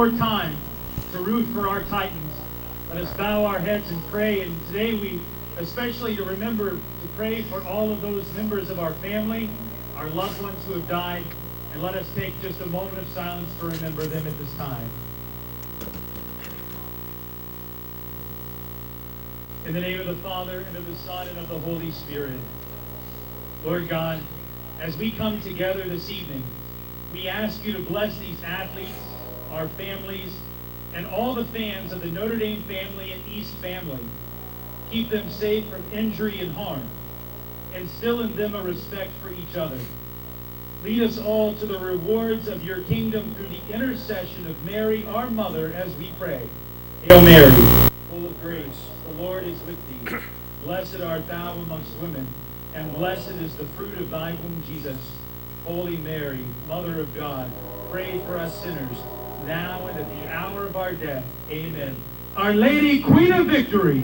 more time to root for our Titans. Let us bow our heads and pray. And today we especially to remember to pray for all of those members of our family, our loved ones who have died. And let us take just a moment of silence to remember them at this time. In the name of the Father, and of the Son, and of the Holy Spirit. Lord God, as we come together this evening, we ask you to bless these athletes, our families, and all the fans of the Notre Dame family and East family. Keep them safe from injury and harm. Instill in them a respect for each other. Lead us all to the rewards of your kingdom through the intercession of Mary, our mother, as we pray. Hail Mary, full of grace, the Lord is with thee. Blessed art thou amongst women, and blessed is the fruit of thy womb, Jesus. Holy Mary, Mother of God, pray for us sinners, now and at the hour of our death. Amen. Our Lady, Queen of Victory.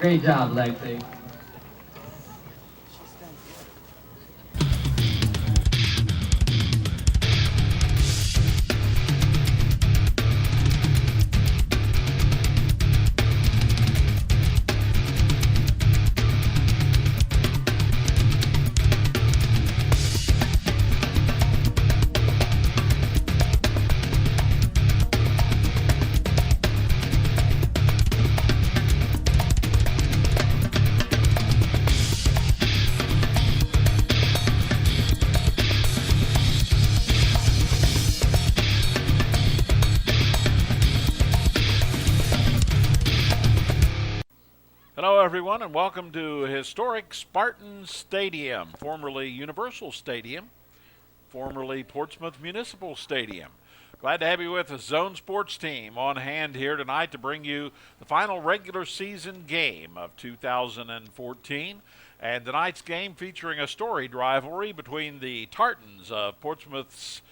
Great job, Lexi. Hello, everyone, and welcome to historic Spartan Stadium, formerly Universal Stadium, formerly Portsmouth Municipal Stadium. Glad to have you with the Zone Sports team on hand here tonight to bring you the final regular season game of 2014. And tonight's game featuring a storied rivalry between the Tartans of Portsmouth's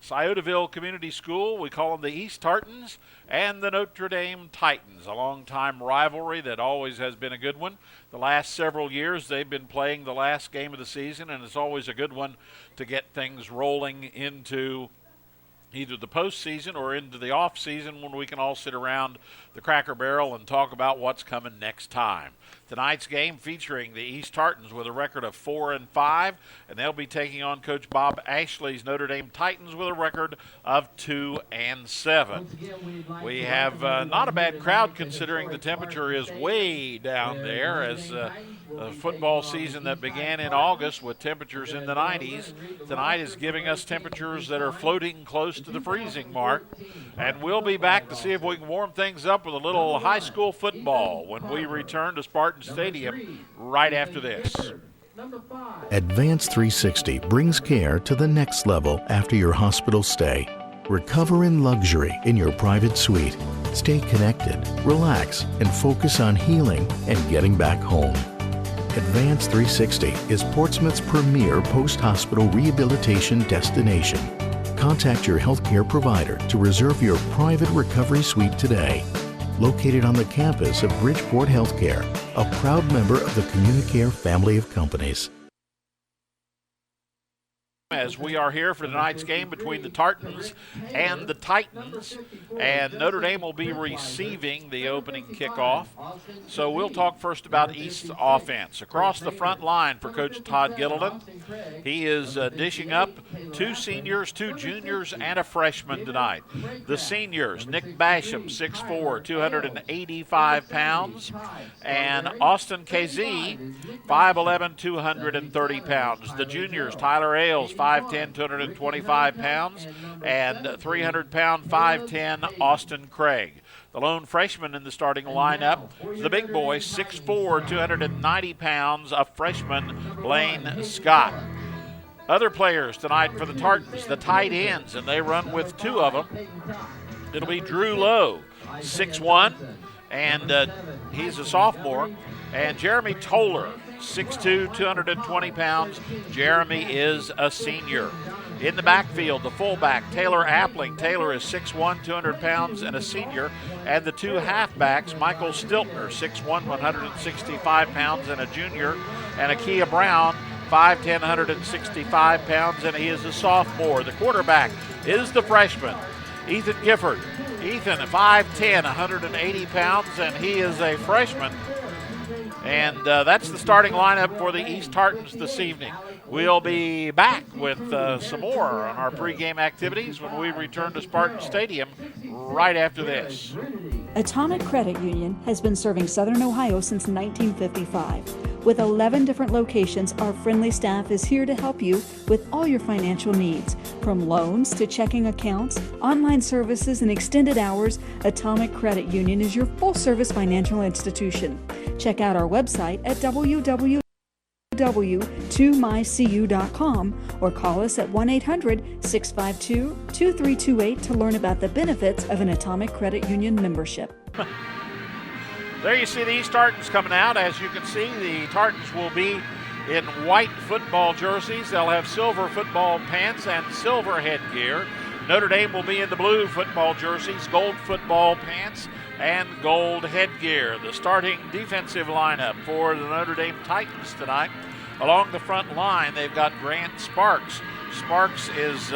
Sciotaville Community School, we call them the East Tartans, and the Notre Dame Titans, a long-time rivalry that always has been a good one. The last several years they've been playing the last game of the season, and it's always a good one to get things rolling into either the postseason or into the off-season when we can all sit around the Cracker Barrel and talk about what's coming next time. Tonight's game featuring the East Tartans with a record of 4-5, and they'll be taking on Coach Bob Ashley's Notre Dame Titans with a record of 2-7. We have not a bad crowd considering the temperature is way down there as the football season that began in August with temperatures in the 90s. Tonight is giving us temperatures that are floating close to the freezing mark, and we'll be back to see if we can warm things up with a little high school football when we return to Spartan Stadium right after this. Advance 360 brings care to the next level after your hospital stay. Recover in luxury in your private suite. Stay connected, relax, and focus on healing and getting back home. Advance 360 is Portsmouth's premier post-hospital rehabilitation destination. Contact your healthcare provider to reserve your private recovery suite today. Located on the campus of Bridgeport Healthcare, a proud member of the Communicare family of companies. As we are here for tonight's game between the Tartans and the Titans, and Notre Dame will be receiving the opening kickoff. So we'll talk first about East's offense. Across the front line for Coach Todd Gilliland, he is dishing up 2 seniors, 2 juniors, and a freshman tonight. The seniors, Nick Basham, 6'4", 285 pounds, and Austin KZ, 5'11", 230 pounds. The juniors, Tyler Ailes, 5'10", 225 pounds, and 300-pound, 5'10", Austin Craig. The lone freshman in the starting lineup, the big boy, 6'4", 290 pounds, a freshman, Blaine Scott. Other players tonight for the Tartans, the tight ends, and they run with 2 of them. It'll be Drew Lowe, 6'1", and he's a sophomore, and Jeremy Toller, 6'2", 220 pounds. Jeremy is a senior. In the backfield, the fullback, Taylor Appling. Taylor is 6'1", 200 pounds, and a senior. And the 2 halfbacks, Michael Stiltner, 6'1", 165 pounds, and a junior. And Akia Brown, 5'10", 165 pounds, and he is a sophomore. The quarterback is the freshman, Ethan Gifford. Ethan, 5'10", 180 pounds, and he is a freshman. And that's the starting lineup for the East Tartans this evening. We'll be back with some more on our pregame activities when we return to Spartan Stadium right after this. Atomic Credit Union has been serving Southern Ohio since 1955. With 11 different locations, our friendly staff is here to help you with all your financial needs. From loans to checking accounts, online services, and extended hours, Atomic Credit Union is your full-service financial institution. Check out our website at www.2mycu.com or call us at 1-800-652-2328 to learn about the benefits of an Atomic Credit Union membership. There you see the East Tartans coming out. As you can see, the Tartans will be in white football jerseys. They'll have silver football pants and silver headgear. Notre Dame will be in the blue football jerseys, gold football pants, and gold headgear. The starting defensive lineup for the Notre Dame Titans tonight. Along the front line, they've got Grant Sparks. Sparks is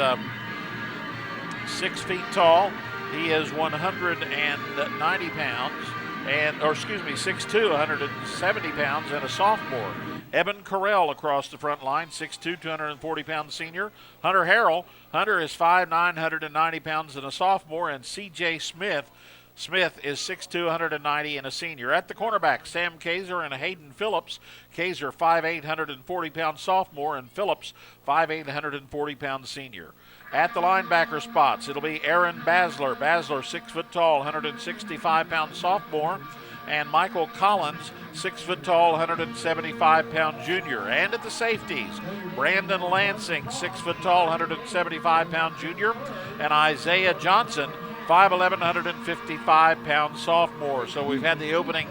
6 feet tall. He is 190 pounds, 6'2", 170 pounds, and a sophomore. Eben Carell across the front line, 6'2", 240-pound senior. Hunter Harrell. Hunter is 5'9", 190 pounds, and a sophomore. And C.J. Smith. Smith is 6'2", 190, and a senior. At the cornerback, Sam Kaiser and Hayden Phillips. Kaiser, 5'8", 140-pound sophomore, and Phillips, 5'8", 140-pound senior. At the linebacker spots, it'll be Aaron Basler. Basler, 6 foot tall, 165-pound sophomore, and Michael Collins, 6 foot tall, 175-pound junior. And at the safeties, Brandon Lansing, 6 foot tall, 175-pound junior, and Isaiah Johnson, 5'11", 155-pound sophomore. So we've had the opening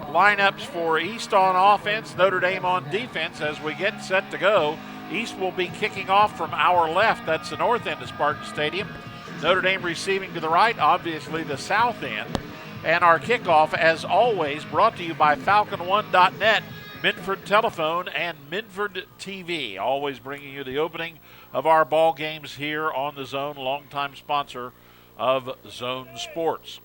lineups for East on offense, Notre Dame on defense. As we get set to go, East will be kicking off from our left. That's the north end of Spartan Stadium. Notre Dame receiving to the right, obviously the south end. And our kickoff, as always, brought to you by FalconOne.net, Minford Telephone, and Minford TV. Always bringing you the opening of our ball games here on the Zone, longtime sponsor of Zone Sports.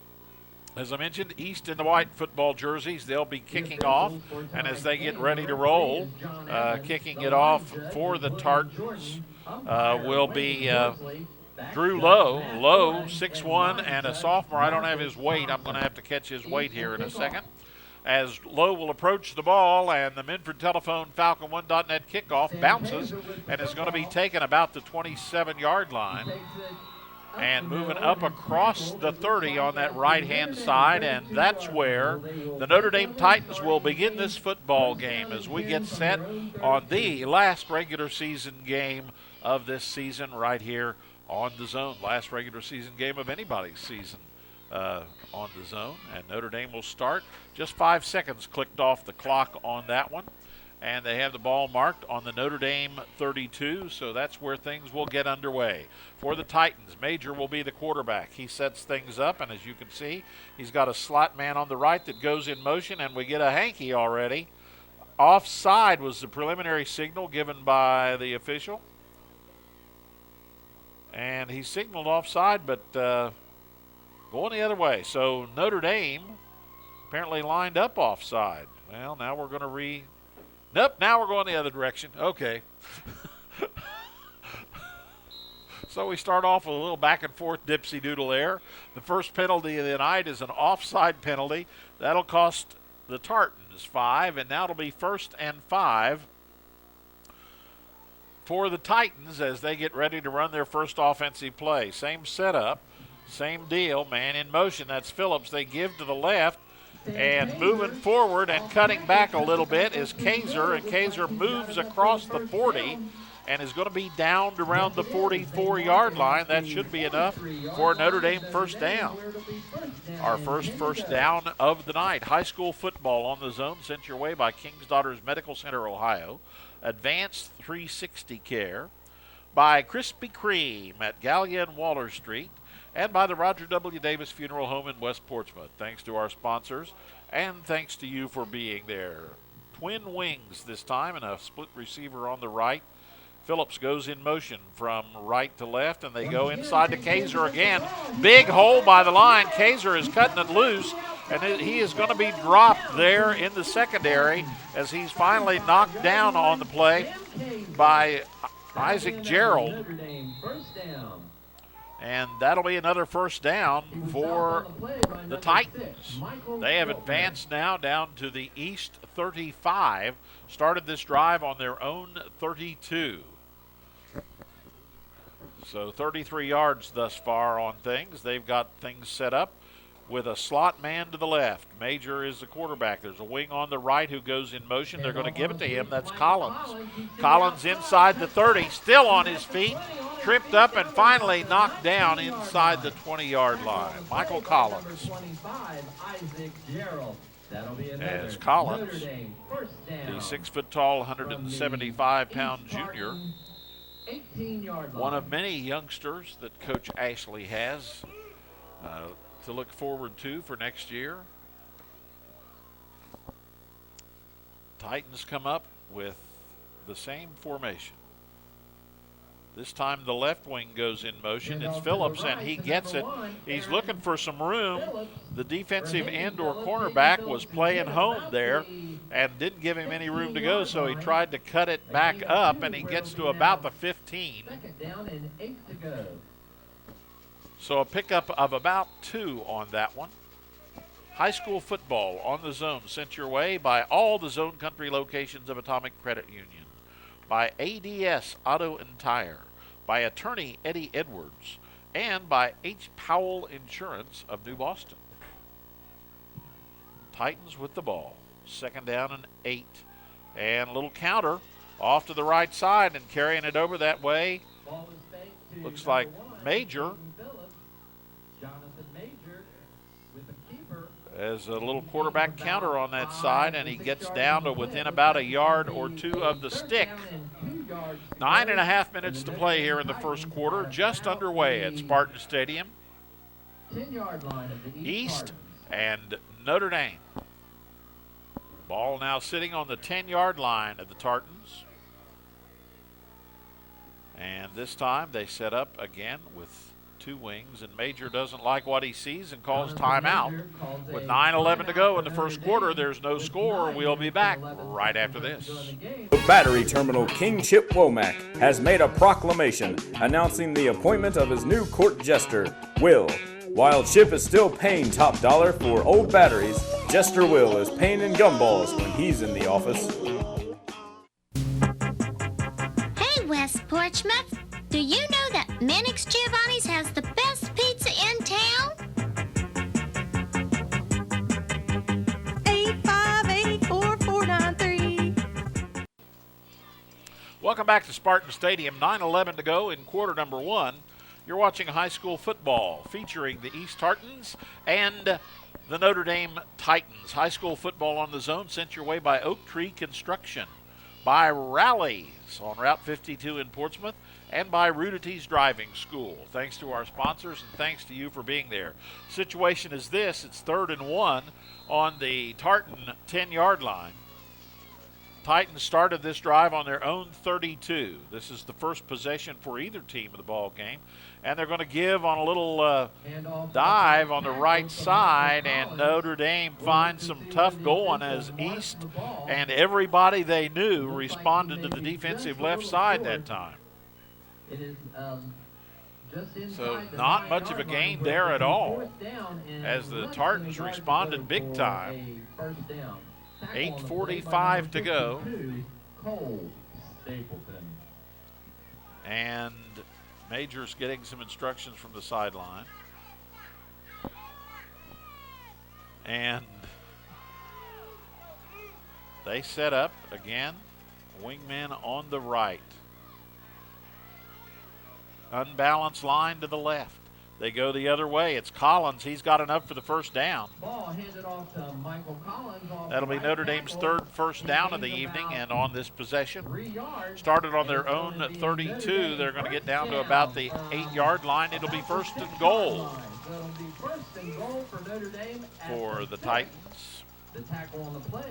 As I mentioned, East in the white football jerseys. They'll be kicking off, and as they get ready to roll, kicking it off for the Tartans will be Drew Lowe. Lowe, 6'1", and a sophomore. I don't have his weight. I'm going to have to catch his weight here in a second. As Lowe will approach the ball, and the Minford Telephone FalconOne.net kickoff bounces and is going to be taken about the 27-yard line. And moving up across the 30 on that right-hand side, and that's where the Notre Dame Titans will begin this football game as we get set on the last regular season game of this season right here on the Zone. Last regular season game of anybody's season on the Zone. And Notre Dame will start. Just 5 seconds clicked off the clock on that one. and they have the ball marked on the Notre Dame 32, so that's where things will get underway. For the Titans, Major will be the quarterback. He sets things up, and as you can see, he's got a slot man on the right that goes in motion, and we get a hanky already. Offside was the preliminary signal given by the official. And he signaled offside, but going the other way. So Notre Dame apparently lined up offside. Well, now we're going to Nope, now we're going the other direction. Okay. So we start off with a little back and forth dipsy doodle there. The first penalty of the night is an offside penalty. That'll cost the Tartans 5, and now it'll be 1st and 5 for the Titans as they get ready to run their first offensive play. Same setup, same deal, man in motion. That's Phillips. They give to the left, and moving forward and cutting back a little bit is Kaiser, and Kaiser moves across the 40 and is going to be downed around the 44-yard line. That should be enough for a Notre Dame first down. Our first down of the night. High school football on the zone sent your way by King's Daughters Medical Center, Ohio. Advanced 360 Care, by Krispy Kreme at Gallia and Waller Street, and by the Roger W. Davis Funeral Home in West Portsmouth. Thanks to our sponsors, and thanks to you for being there. Twin wings this time, and a split receiver on the right. Phillips goes in motion from right to left, and they go inside to Kaiser again. Big hole by the line. Kaiser is cutting it loose, and he is going to be dropped there in the secondary as he's finally knocked down on the play by Isaac Gerald. And that'll be another first down for the Titans. They have advanced now down to the East 35, started this drive on their own 32. So 33 yards thus far on things. They've got things set up with a slot man to the left. Major is the quarterback. There's a wing on the right who goes in motion. They're going to give it to him. That's Collins. Collins inside the 30, still on his feet, tripped up and finally knocked down inside the 20-yard line. Michael Collins. As Collins, the 6-foot-tall, 175-pound junior, one of many youngsters that Coach Ashley has to look forward to for next year. Titans come up with the same formation. This time the left wing goes in motion. It's Phillips, and he gets it. He's looking for some room. The defensive end or cornerback was playing home there and didn't give him any room to go, so he tried to cut it back up, and he gets to about the 15. So a pickup of about 2 on that one. High school football on the zone sent your way by all the Zone Country locations of Atomic Credit Union, by ADS Auto and Tire, by attorney Eddie Edwards, and by H. Powell Insurance of New Boston. Titans with the ball. 2nd down and 8. And a little counter off to the right side and carrying it over that way. Looks like Major. As a little quarterback counter on that side, and he gets down to within about a yard or 2 of the stick. 9.5 minutes to play here in the first quarter, just underway at Spartan Stadium. East and Notre Dame. Ball now sitting on the 10-yard line of the Tartans. And this time they set up again with 2 wings, and Major doesn't like what he sees and calls timeout. With 9:11 to go in the first quarter, there's no score. We'll be back right after this. The Battery Terminal King Chip Womack has made a proclamation announcing the appointment of his new court jester, Will. While Chip is still paying top dollar for old batteries, Jester Will is paying in gumballs when he's in the office. Hey, West Portsmouth. Do you know that Minix Giovanni's has the best pizza in town? 8584493. Welcome back to Spartan Stadium. 9:11 to go in quarter number 1. You're watching high school football featuring the East Tartans and the Notre Dame Titans. High school football on the zone sent your way by Oak Tree Construction. by Rallies on Route 52 in Portsmouth, and by Rudity's Driving School. Thanks to our sponsors and thanks to you for being there. Situation is this: it's 3rd and 1 on the Tartan 10-yard line. Titans started this drive on their own 32. This is the first possession for either team of the ball game. And they're going to give on a little dive on the right side, and Notre Dame finds some tough going as East and everybody they knew responded to the defensive left side that time. So not much of a gain there at all as the Tartans responded big time. 8:45 to go. And Major's getting some instructions from the sideline. And they set up again. Wingman on the right. Unbalanced line to the left. They go the other way. It's Collins. He's got enough for the first down. Ball handed off to Michael Collins. That'll be Notre Dame's third first down of the evening, and on this possession. Started on their own 32. They're going to get down to about the 8-yard line. It'll be first and goal for the Titans.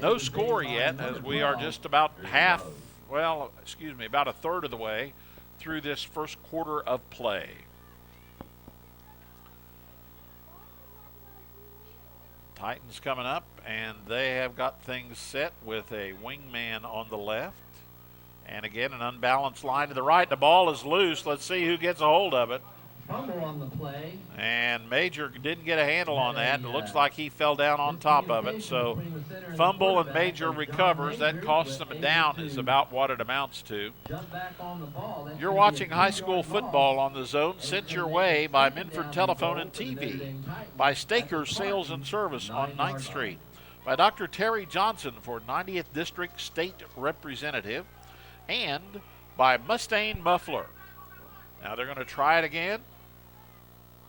No score yet, as we are just about about a third of the way through this first quarter of play. Titans coming up, and they have got things set with a wingman on the left. And again, an unbalanced line to the right. The ball is loose. Let's see who gets a hold of it. Fumble on the play. And Major didn't get a handle on that. It looks like he fell down on top of it. So fumble and Major recovers. That costs them a down is about what it amounts to. You're watching high school football on the Zone, sent your way by Minford Telephone and TV, by Stakers Sales and Service on 9th Street, by Dr. Terry Johnson for 90th District State Representative, and by Mustang Muffler. Now they're going to try it again.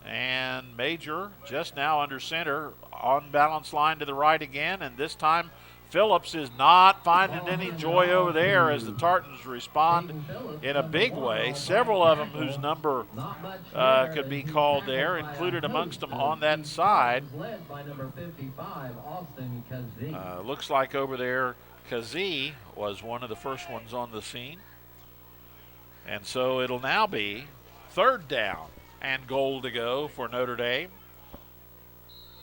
And Major just now under center, unbalanced line to the right again, and this time Phillips is not finding any joy over there as the Tartans respond in a big way. Several of them whose number could be called there, included amongst them on that side. Looks like over there Kazee was one of the first ones on the scene. And so it'll now be 3rd down and goal to go for Notre Dame.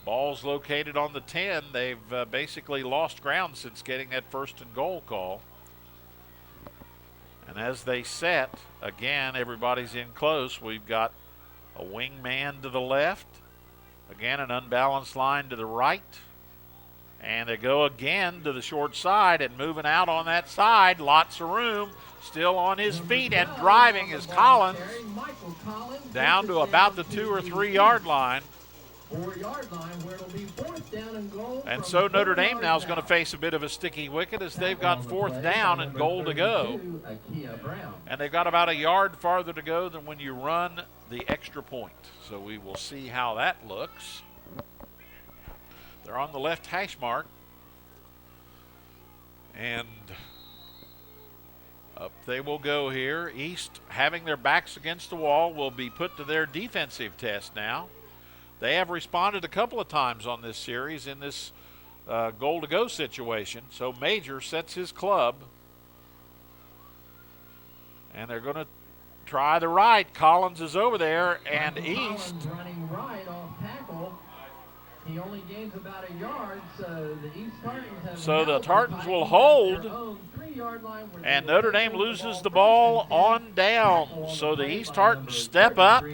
Ball's located on the 10. They've basically lost ground since getting that 1st and goal call. And as they set, again, everybody's in close. We've got a wingman to the left. Again, an unbalanced line to the right. And they go again to the short side and moving out on that side. Lots of room. Still on his feet and driving is Collins. Down to about the 2 or 3 yard line. 4-yard line where it'll be 4th down and goal. And so Notre Dame now is going to face a bit of a sticky wicket as they've got 4th down and goal to go. And they've got about a yard farther to go than when you run the extra point. So we will see how that looks. They're on the left hash mark. And up they will go here. East, having their backs against the wall, will be put to their defensive test now. They have responded a couple of times on this series in this goal-to-go situation. So Major sets his club. And they're going to try the right. Collins is over there, and East. Running right off tackle. He only gains about a yard, so the East Tartans have. So the Tartans will hold. And Notre Dame loses the ball on down. So the East Tartans step up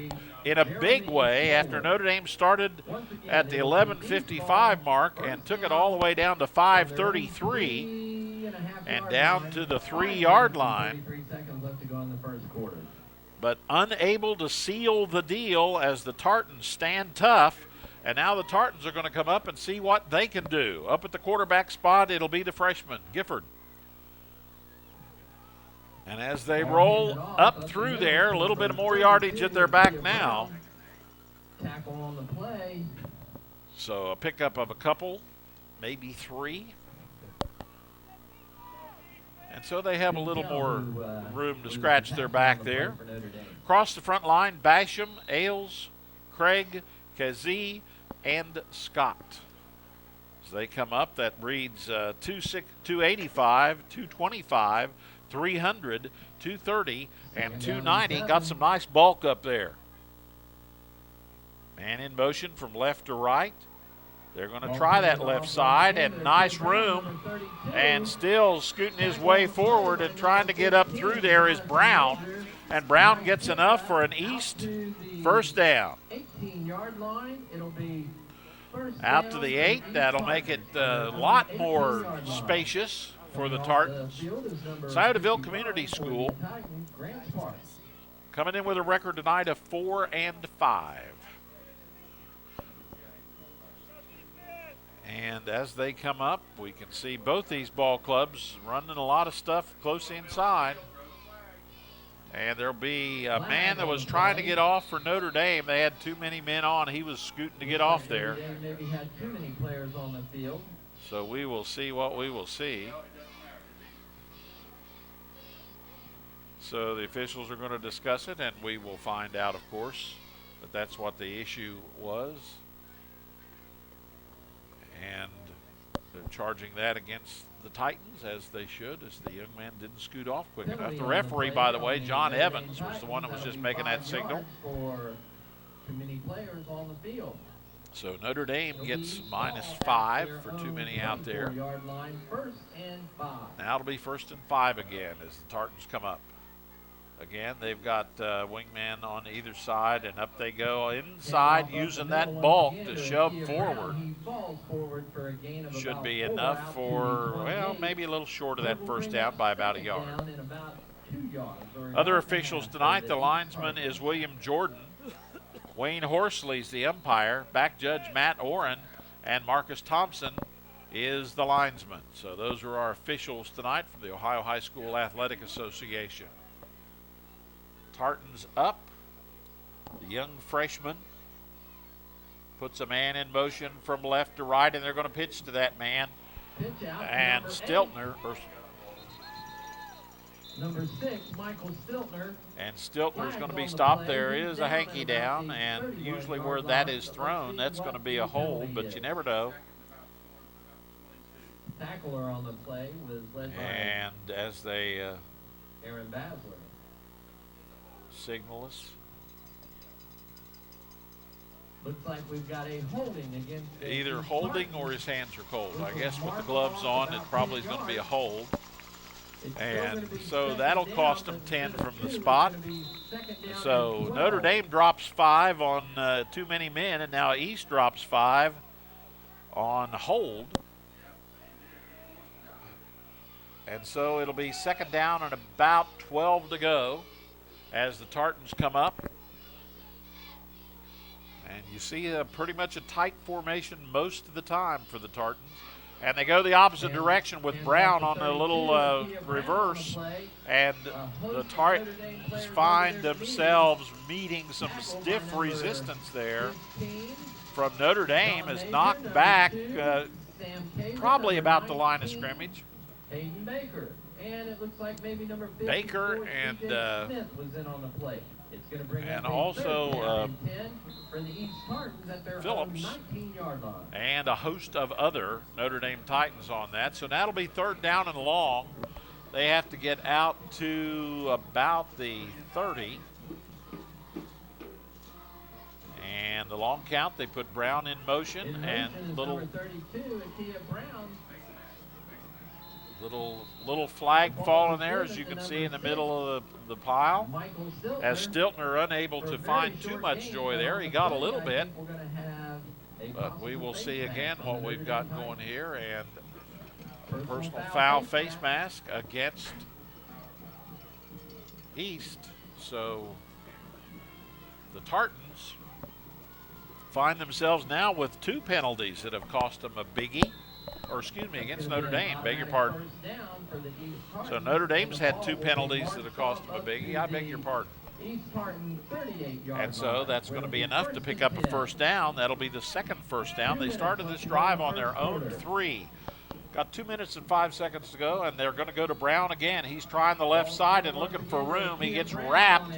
in a big way after Notre Dame started at the 11:55 mark and took it all the way down to 5:33 and down to the 3-yard line. But unable to seal the deal as the Tartans stand tough. And now the Tartans are going to come up and see what they can do. Up at the quarterback spot, it'll be the freshman, Gifford. And as they roll up through there, a little bit more yardage at their back now. Tackle on the play. So a pickup of a couple, maybe 3. And so they have a little more room to scratch their back there. Across the front line, Basham, Ailes, Craig, Kazee, and Scott. As they come up, that reads 285, 225, 300, 230, and 290. Got some nice bulk up there. Man in motion from left to right. They're going to try that left side, and nice room. And still scooting his way forward and trying to get up through there is Brown. And Brown gets enough for an East first down. 18-yard line. It'll be out to the 8. That'll make it a lot more spacious for the Tartans. Sciotaville Community School coming in with a record tonight of 4-5. And as they come up, we can see both these ball clubs running a lot of stuff close inside. And there'll be a man that was trying to get off for Notre Dame. They had too many men on. He was scooting to get off there. Maybe had too many players on the field. So we will see what we will see. So the officials are going to discuss it, and we will find out, of course, that that's what the issue was. And they're charging that against the Titans, as they should, as the young man didn't scoot off quick enough. The referee, by the way, John Evans, was the one that was just making that signal. For too many players on the field. So Notre Dame gets -5 for too many out there. Now it'll be 1st and 5 again as the Tartans come up. Again, they've got wingman on either side, and up they go inside, using that bulk to shove forward. Should be enough for, well, maybe a little short of that first down by about a yard. Other officials tonight, the linesman is William Jordan. Wayne Horsley's the umpire. Back judge Matt Oren, and Marcus Thompson is the linesman. So those are our officials tonight for the Ohio High School Athletic Association. Tartans up. The young freshman puts a man in motion from left to right, and they're going to pitch to that man. And Stiltner, number 6, Michael Stiltner. And Stiltner's going to be stopped. There is a hanky down, and usually where that is thrown, that's going to be a hold, but you never know. Tackler on the play was led by and as they Aaron Basler. Signal us. Looks like we've got a holding against either holding or his hands are cold. I guess with the gloves on, it probably is going to be a hold. And so that'll cost them 10 from the spot. So Notre Dame drops 5 on too many men, and now East drops 5 on hold. And so it'll be 2nd down and about 12 to go as the Tartans come up. And you see pretty much a tight formation most of the time for the Tartans. And they go the opposite direction with Brown on a little reverse. And the Tartans find themselves meeting some stiff resistance there from Notre Dame, is knocked back probably about the line of scrimmage. Hayden Baker. And it looks like maybe number 50, Baker and Smith was in on the play. It's going to bring and up also 10 for the East Tartans at their Phillips 19-yard line. And a host of other Notre Dame Titans on that. So that'll be 3rd down and long. They have to get out to about the 30. And the long count, they put Brown in motion, and number 32, Akia Brown. Little flag falling there, as you can see in the middle of the pile. As Stiltner unable to find too much joy there. He got a little bit. But we will see again what we've got going here. And a personal foul face mask against East. So the Tartans find themselves now with 2 penalties that have cost them a biggie. Or excuse me, against Notre Dame, beg your pardon. So Notre Dame's had 2 penalties that have cost them a biggie. I beg your pardon. And so that's going to be enough to pick up a 1st down. That'll be the 2nd 1st down. They started this drive on their own 3. Got 2 minutes and 5 seconds to go, and they're going to go to Brown again. He's trying the left side and looking for room. He gets wrapped,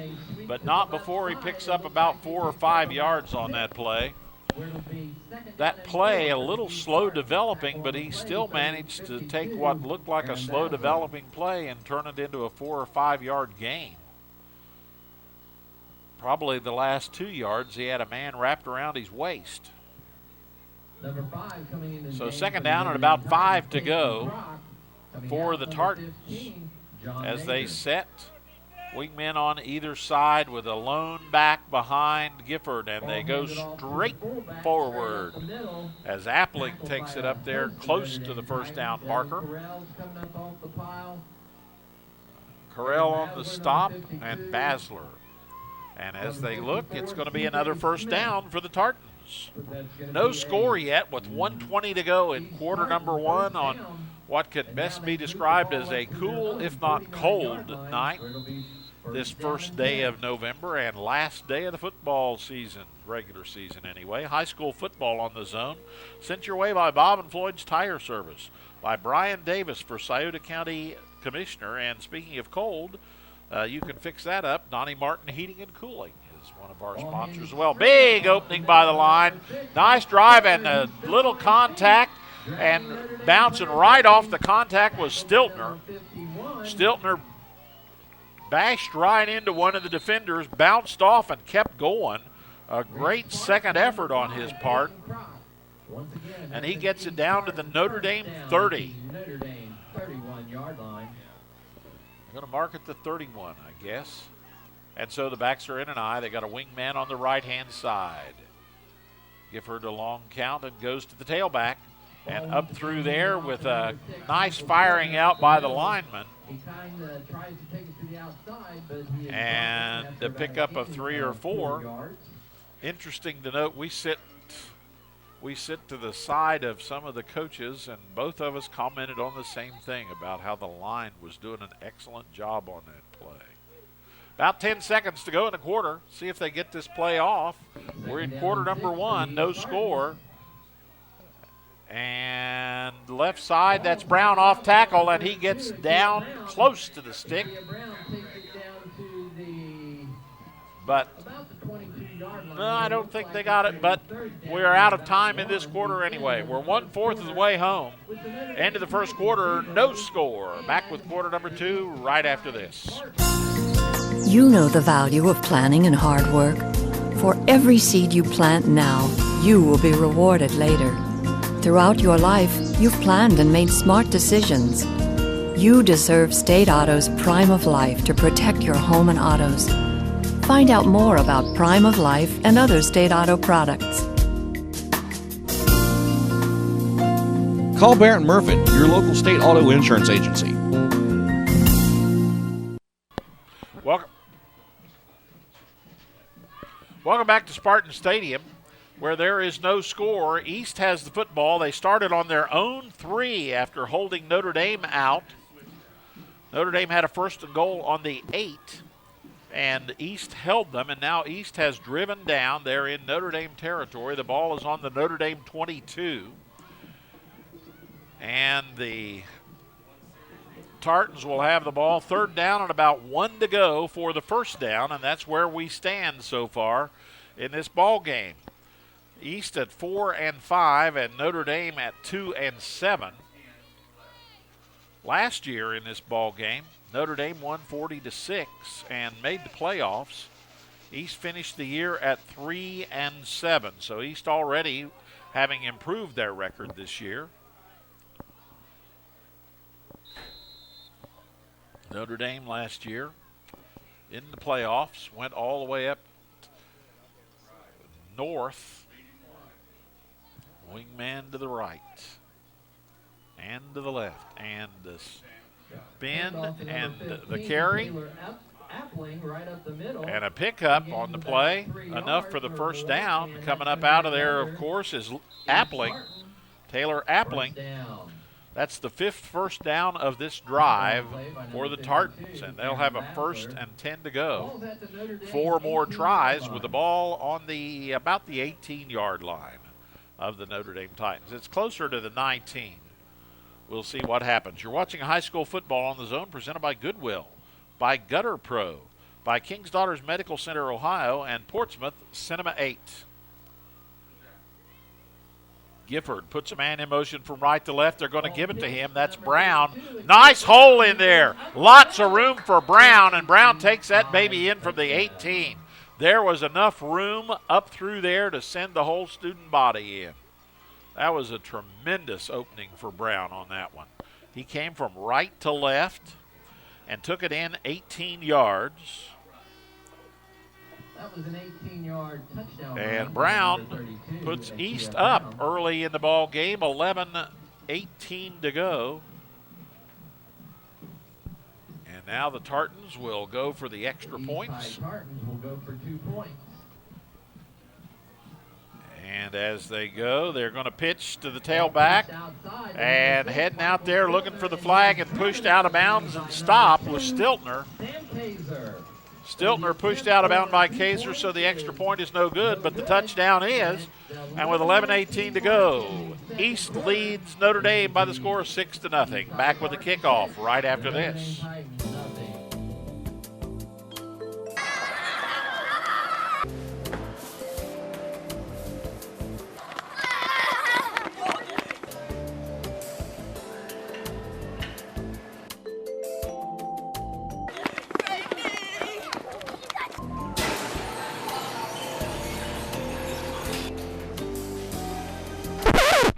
but not before he picks up about 4 or 5 yards on that play. That play, a little slow developing, but he still managed to take what looked like a slow developing play and turn it into a 4 or 5 yard gain. Probably the last 2 yards, he had a man wrapped around his waist. So second down and about 5 to go for the Tartans as they set wingmen on either side with a lone back behind Gifford, and they go straight forward as Appling takes it up there close to the first down marker. Correll on the stop and Basler. And as they look, it's going to be another first down for the Tartans. No score yet with 1:20 to go in quarter number 1 on what could best be described as a cool, if not cold, night. This first day of November and last day of the football season, regular season anyway. High school football on the zone. Sent your way by Bob and Floyd's Tire Service, by Brian Davis for Scioto County Commissioner. And speaking of cold, you can fix that up. Donnie Martin Heating and Cooling is one of our sponsors as well. Big opening by the line. Nice drive and a little contact, and bouncing right off the contact was Stiltner. Stiltner bashed right into one of the defenders, bounced off and kept going. A great second effort on his part. And he gets it down to the Notre Dame 30. Notre Dame 31-yard line. Going to mark it the 31, I guess. And so the backs are in an eye. They got a wingman on the right-hand side. Gifford a long count and goes to the tailback. And up through there with a nice firing out by the lineman. He kind of tries to take it to the outside, but he is and the pickup of 3 or 4. Interesting to note, we sit to the side of some of the coaches, and both of us commented on the same thing about how the line was doing an excellent job on that play. About 10 seconds to go in the quarter. See if they get this play off. We're in quarter number 1, no score. And left side, that's Brown off tackle, and he gets down close to the stick. But no, I don't think they got it, but we're out of time in this quarter anyway. We're 1/4 of the way home. End of the first quarter, no score. Back with quarter number 2 right after this. You know the value of planning and hard work. For every seed you plant now, you will be rewarded later. Throughout your life, you've planned and made smart decisions. You deserve State Auto's Prime of Life to protect your home and autos. Find out more about Prime of Life and other State Auto products. Call Barrett Murphy, your local State Auto Insurance agency. Welcome back to Spartan Stadium, where there is no score. East has the football. They started on their own 3 after holding Notre Dame out. Notre Dame had a first and goal on the 8, and East held them, and now East has driven down. They're in Notre Dame territory. The ball is on the Notre Dame 22, and the Tartans will have the ball. Third down and about 1 to go for the first down, and that's where we stand so far in this ball game. East at 4-5 and Notre Dame at 2-7. Last year in this ball game, Notre Dame won 40-6 and made the playoffs. East finished the year at 3-7, so East already having improved their record this year. Notre Dame last year in the playoffs went all the way up north. Wingman to the right and to the left, and the spin and the carry and a pickup on the play, enough for the first down. Coming up out of there, of course, is Appling, Taylor Appling. That's the 5th first down of this drive for the Tartans, and they'll have a 1st and 10 to go. 4 more tries with the ball on about the 18-yard line of the Notre Dame Titans. It's closer to the 19 we'll see what happens. You're watching high school football on the Zone, presented by Goodwill, by Gutter Pro, by King's Daughters Medical Center, Ohio, and Portsmouth Cinema 8. Gifford puts a man in motion from right to left. They're going to give it to him. That's Brown. Nice hole in there. Lots of room for Brown, and Brown takes that baby in from the 18. There was enough room up through there to send the whole student body in. That was a tremendous opening for Brown on that one. He came from right to left and took it in 18 yards. That was an 18-yard touchdown. And Brown puts East up early in the ball game, 11-18 to go. And now the Tartans will go for the extra points. Tartans will go for 2 points. And as they go, they're going to pitch to the tailback and heading out there looking for the flag, and pushed out of bounds and stopped was Stiltner. Stiltner pushed out of bounds by Kaiser, so the extra point is no good, but the touchdown is. And with 11:18 to go, East leads Notre Dame by the score of 6-0. Back with the kickoff right after this.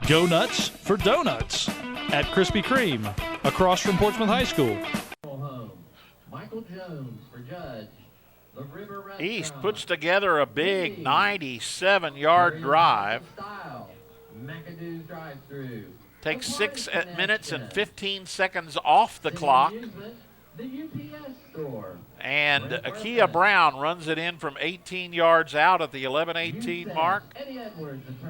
Go nuts for donuts at Krispy Kreme, across from Portsmouth High School. Michael Jones for Judge. The River East puts together a big 97-yard drive. McAdoo's drive-through. Takes 6 minutes and 15 seconds off the clock. The UPS store. And Akia Brown runs it in from 18 yards out at the 11:18 mark.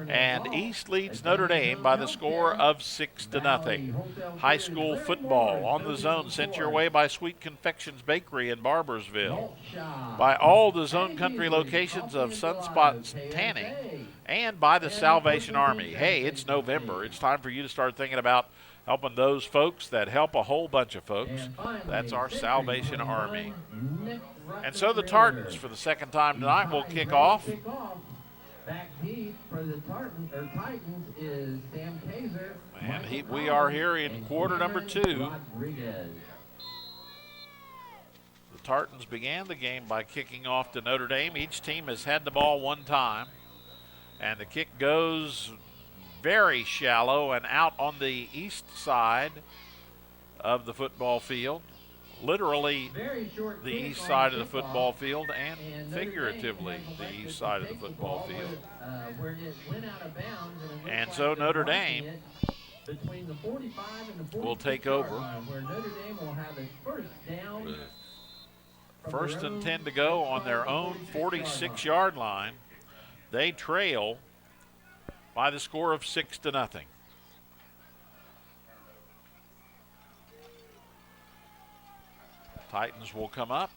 And East leads Notre Dame by the score of 6-0. High school football on the Zone, sent your way by Sweet Confections Bakery in Barbersville, by all the Zone Country locations of Sunspot Tanning, and by the Salvation Army. Hey, it's November. It's time for you to start thinking about helping those folks that help a whole bunch of folks. That's our Salvation Army. And so the Tartans, for the second time tonight, will kick off. Back deep for the Titans is Sam Kaiser. And we are here in quarter number 2. The Tartans began the game by kicking off to Notre Dame. Each team has had the ball one time. And the kick goes very shallow and out on the east side of the football field. Literally the east side of the football field, and figuratively the east side of the football field. And so Notre Dame will take over. First and 10 to go on their own 46-yard line. They trail by the score of 6-0. Titans will come up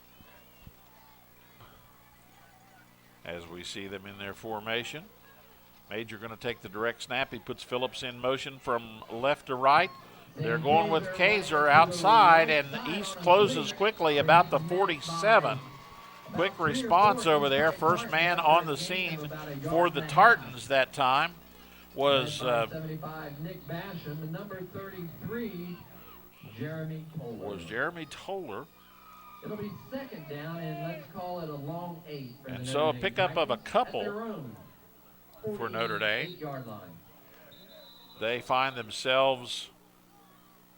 as we see them in their formation. Major going to take the direct snap. He puts Phillips in motion from left to right. They're going with Kaiser outside, and East closes quickly about the 47. Quick response over there. First man on the scene for the Tartans that time was 75 Nick Basham, and number 33 Jeremy Toller. It'll be second down, and let's call it a long 8. And so a pickup of a couple for Notre Dame. They find themselves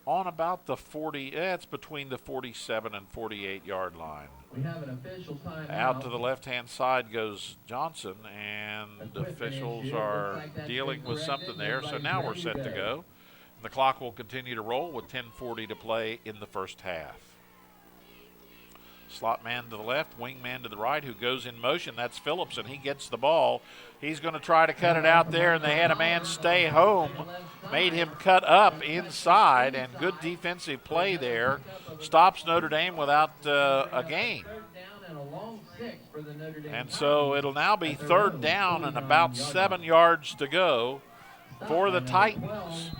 on about the 40. It's between the 47 and 48-yard line. We have an official timeout. Out to the left-hand side goes Johnson, and the officials are dealing with something there. So now we're set to go. And the clock will continue to roll with 10:40 to play in the first half. Slot man to the left, wing man to the right, who goes in motion. That's Phillips, and he gets the ball. He's going to try to cut it out there, and they had a man stay home. Made him cut up inside, and good defensive play there. Stops Notre Dame without a gain. And so it'll now be third down and about 7 yards to go for the Titans.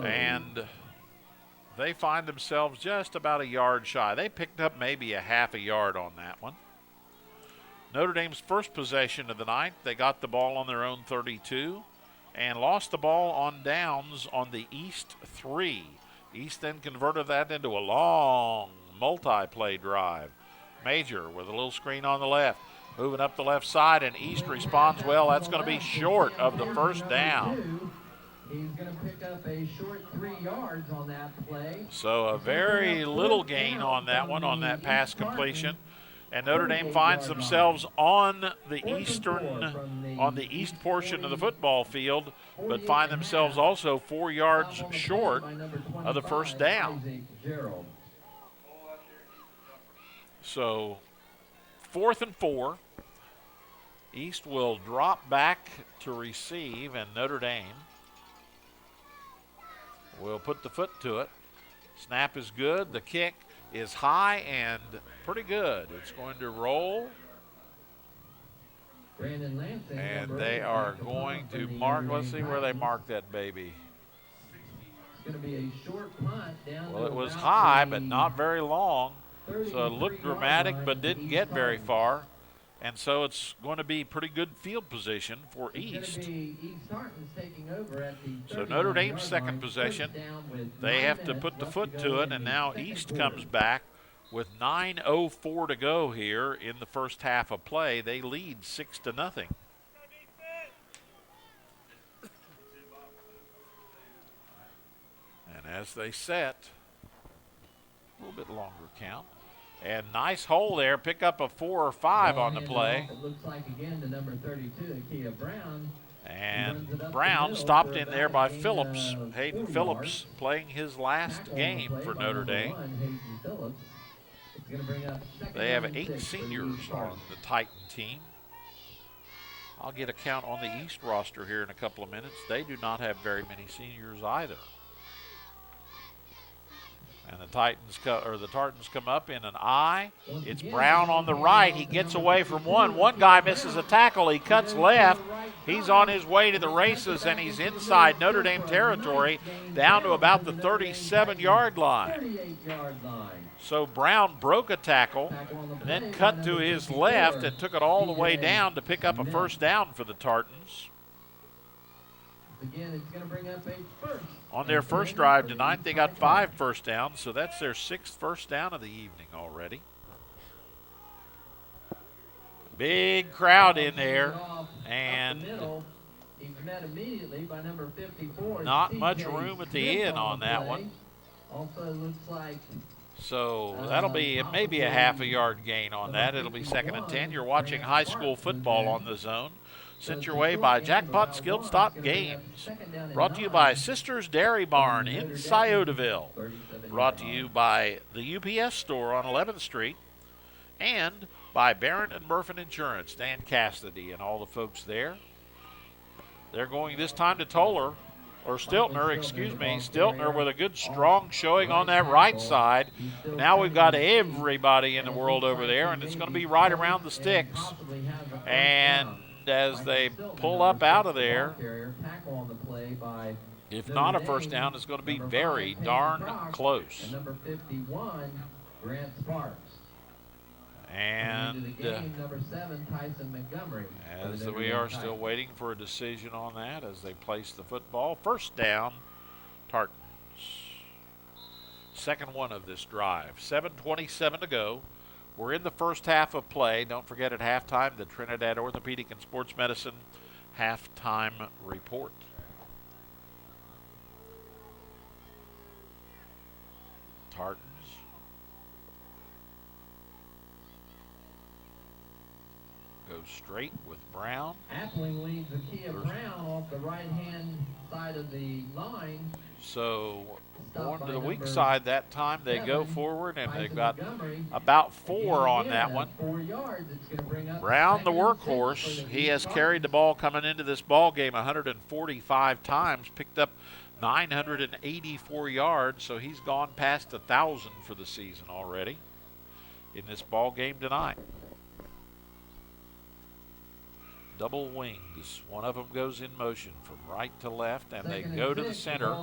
And they find themselves just about a yard shy. They picked up maybe a half a yard on that one. Notre Dame's first possession of the night, they got the ball on their own 32 and lost the ball on downs on the East 3. East then converted that into a long multi-play drive. Major with a little screen on the left, moving up the left side, and East responds well. That's going to be short of the first down. He's going to pick up a short 3 yards on that play. So a very little gain on that one, on that pass completion. And Notre Dame finds themselves on the east portion of the football field, but find themselves also 4 yards short of the first down. So 4th and 4. East will drop back to receive, and Notre Dame will put the foot to it. Snap is good. The kick is high and pretty good. It's going to roll. And they are going to mark. Let's see where they mark that baby. It's going to be a short punt down. Well, it was high, but not very long. So it looked dramatic, but didn't get very far. And so it's going to be pretty good field position for East. So Notre Dame's second possession, they have to put the foot to it, and now East comes back with 9:04 to go here in the first half of play. They lead 6-0. And as they set, a little bit longer count. And nice hole there. Pick up a 4 or 5 on the play. It looks like again to number 32, Akia Brown. And Brown stopped in there by Phillips. Hayden Phillips playing his last game for Notre Dame. They have 8 seniors on the Titan team. I'll get a count on the East roster here in a couple of minutes. They do not have very many seniors either. And the Tartans come up in an I. It's Brown on the right. He gets away from one. One guy misses a tackle. He cuts left. He's on his way to the races, and he's inside Notre Dame territory down to about the 37-yard line. So Brown broke a tackle, then cut to his left and took it all the way down to pick up a first down for the Tartans. Again, it's going to bring up a first. On their first drive tonight, they got 5 first downs, so that's their 6th first down of the evening already. Big crowd in there, and he's met immediately by number 54. Not much room at the end on that one. Also looks like. So that'll be maybe a half a yard gain on that. It'll be 2nd and 10. You're watching high school football on the Zone. Sent your way by Jackpot Skilled Stop Games. Brought to you by Sisters Dairy Barn in Sciotaville. Brought to you by the UPS store on 11th Street. And by Barron and Murphin Insurance, Dan Cassidy and all the folks there. They're going this time to Stiltner, Stiltner with a good strong showing on that right side. Now we've got everybody in the world over there, and it's going to be right around the sticks. And as they pull up out of there, if not a first down, it's going to be very darn close. Number 51, Grant Sparks. And number 7, Tyson Montgomery. As we are still waiting for a decision on that as they place the football. First down, Tartans. Second one of this drive. 7:27 to go. We're in the first half of play. Don't forget at halftime, the Trinidad Orthopedic and Sports Medicine halftime report. Tartans. Goes straight with Brown. Appling leads Akia Brown off the right-hand side of the line. So going to the weak side that time, they go forward, and they've got about 4 on that one. Brown, the workhorse, he has carried the ball coming into this ball game 145 times, picked up 984 yards, so he's gone past 1,000 for the season already in this ball game tonight. double wings. One of them goes in motion from right to left, and they go to the center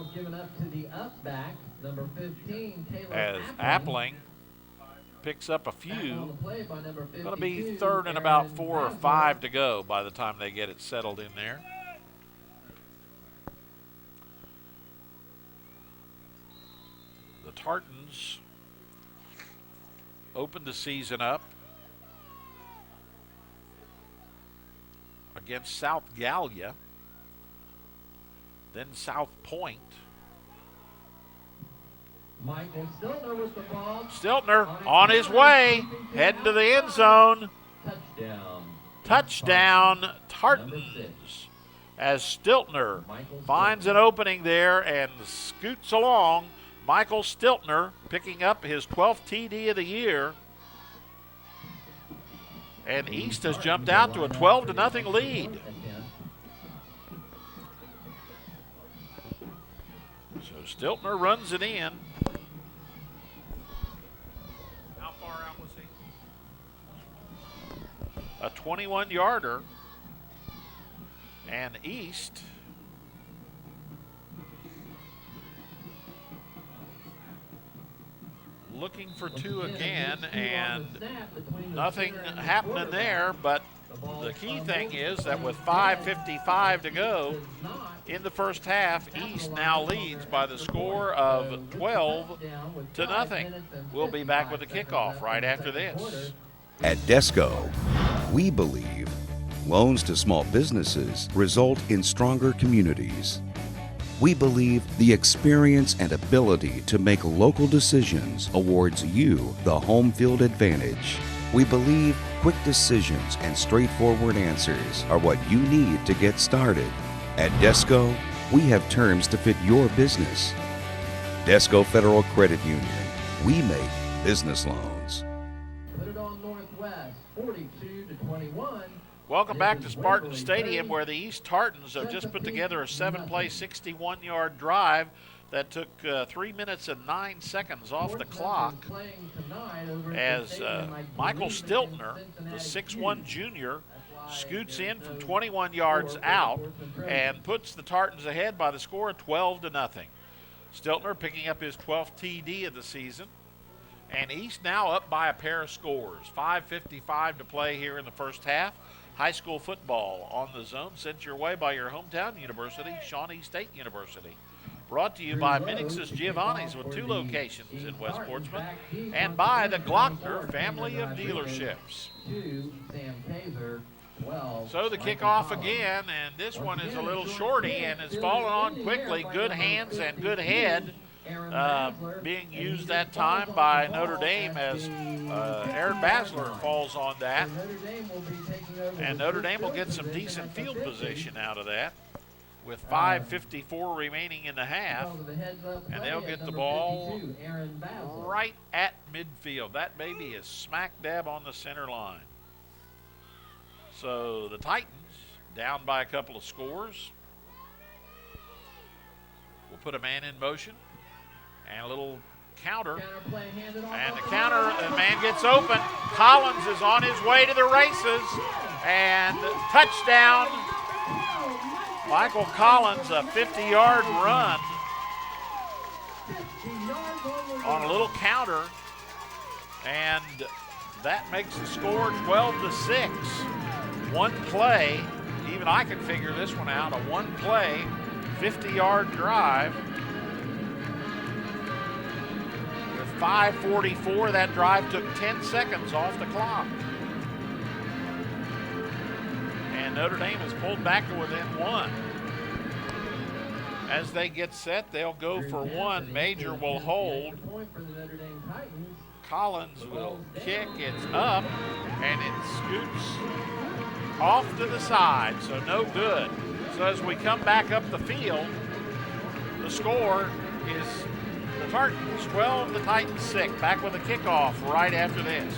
as Appling picks up a few. Going to be third and about 4 or 5 to go by the time they get it settled in there. The Tartans opened the season up against South Gallia, then South Point. Michael Stiltner with the ball. Stiltner on his way, heading to the end zone. Touchdown Tartans, as Stiltner finds an opening there and scoots along. Michael Stiltner picking up his 12th TD of the year. And East has jumped out to a 12-0 lead. So Stiltner runs it in. How far out was he? A 21-yarder. And East looking for 2 again, and nothing happening there, but the key thing is that with 5:55 to go in the first half, East now leads by the score of 12-0. We'll be back with the kickoff right after this. At Desco, we believe loans to small businesses result in stronger communities. We believe the experience and ability to make local decisions awards you the home field advantage. We believe quick decisions and straightforward answers are what you need to get started. At Desco, we have terms to fit your business. Desco Federal Credit Union. We make business loans. Put it on Northwest, 42-21. Welcome back to Spartan Stadium, where the East Tartans have just put together a 7-play, 61-yard drive that took 3 minutes and 9 seconds off the clock as Michael Stiltner, the 6'1 junior, scoots in from 21 yards out and puts the Tartans ahead by the score of 12-0. Stiltner picking up his 12th TD of the season. And East now up by a pair of scores. 5:55 to play here in the first half. High school football on the zone, sent your way by your hometown university, Shawnee State University. Brought to you by Minix's Giovanni's with 2 locations in West Portsmouth, and by the Glockner family of dealerships. So the kickoff again, and this one is a little shorty and it's fallen on quickly. Good hands and good head being used that time by Notre Dame as Aaron Basler falls on that. And Notre Dame will get some decent field position out of that with 5:54 remaining in the half. And they'll get the ball right at midfield. That baby is smack dab on the center line. So the Titans down by a couple of scores. We'll put a man in motion and a little counter. And the counter, the man gets open. Collins is on his way to the races. And touchdown. Michael Collins, a 50-yard run on a little counter. And that makes the score 12-6. One play, even I can figure this one out, a one-play, 50-yard drive. With 5:44, that drive took 10 seconds off the clock. And Notre Dame has pulled back to within 1. As they get set, they'll go for 1. Major will hold. Collins will kick. It's up, and it scoots off to the side, so no good. So as we come back up the field, the score is the Tartans 12, the Titans 6. Back with a kickoff right after this.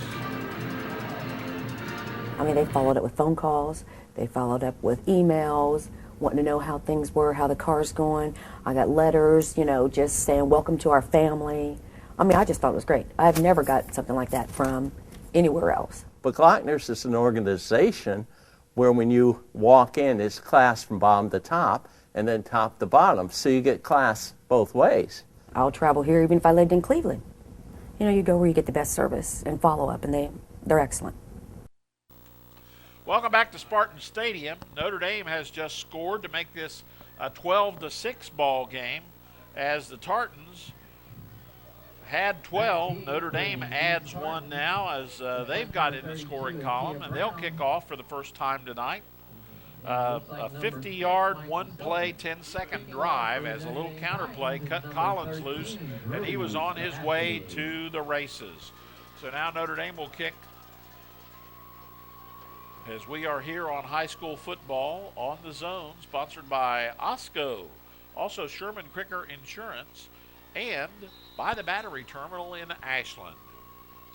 I mean, they followed up with phone calls. They followed up with emails, wanting to know how things were, how the car's going. I got letters, just saying, welcome to our family. I mean, I just thought it was great. I've never got something like that from anywhere else. But Glockner's is an organization where when you walk in, it's class from bottom to top and then top to bottom. So you get class both ways. I'll travel here even if I lived in Cleveland. You know, you go where you get the best service and follow up, and they're excellent. Welcome back to Spartan Stadium. Notre Dame has just scored to make this a 12-6 ball game as the Tartans had 12. Notre Dame adds one now as they've got in the scoring column, and they'll kick off for the first time tonight. A 50-yard, one-play, 10-second drive as a little counterplay cut Collins loose, and he was on his way to the races. So now Notre Dame will kick as we are here on high school football on the zone, sponsored by Osco, also Sherman Cricker Insurance, and by the Battery Terminal in Ashland.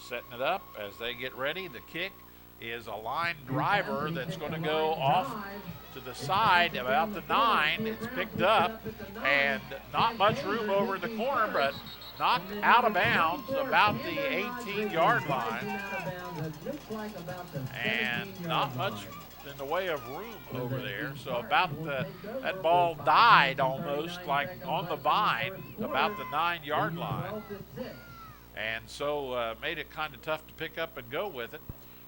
Setting it up as they get ready. The kick is a line driver that's going to go off to the side about the 9. It's picked up and not much room over in the corner, but knocked out of bounds about the 18-yard line. And not much in the way of room over there. So about that ball died almost like on the vine about the 9-yard line. And so made it kind of tough to pick up and go with it.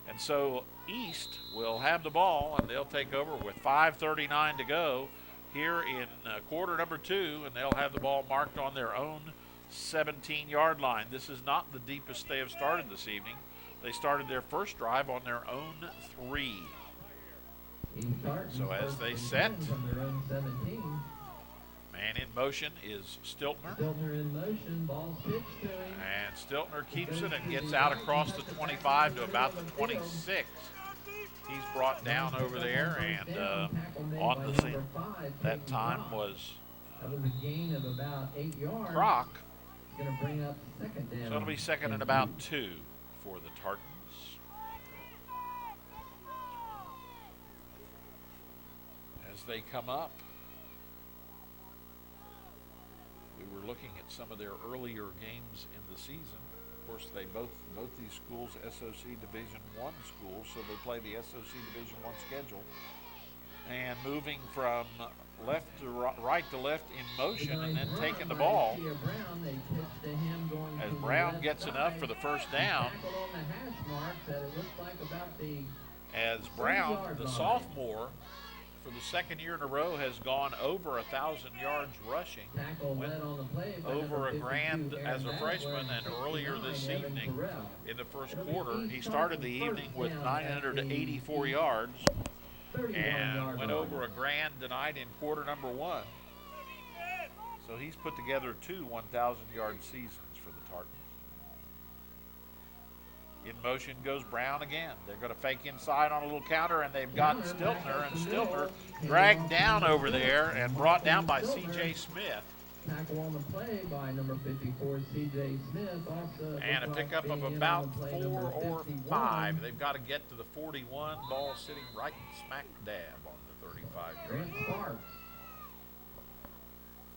And so East will have the ball, and they'll take over with 5:39 to go here in quarter number 2, and they'll have the ball marked on their own 17-yard line. This is not the deepest they have started this evening. They started their first drive on their own 3. So as they set, man in motion is Stiltner. Stiltner in motion, ball's pitched to him. And Stiltner keeps it and gets out across the 25 to about the 26. He's brought down over there, and on the scene that time was a gain of about 8 yards. Croc. Going to bring up second down. So it'll be second and about 2 for the Tartans. As they come up, we were looking at some of their earlier games in the season. Of course, they both these schools SOC Division I schools, so they play the SOC Division I schedule. And moving from left to right to left in motion and then taking the ball. As Brown gets enough for the first down. As Brown, the sophomore, for the second year in a row, has gone over 1,000 yards rushing. Went over a grand as a freshman, and earlier this evening in the first quarter, he started the evening with 984 yards and went over a grand tonight in quarter number 1. So he's put together 2 1,000-yard seasons for the Tartans. In motion goes Brown again. They're going to fake inside on a little counter, and they've got Stiltner, and Stiltner dragged down over there and brought down by C.J. Smith. Tackle on the play by number 54, C.J. Smith. Also and a pickup of about 4 or 5. They've got to get to the 41. Ball sitting right smack dab on the 35-yard line.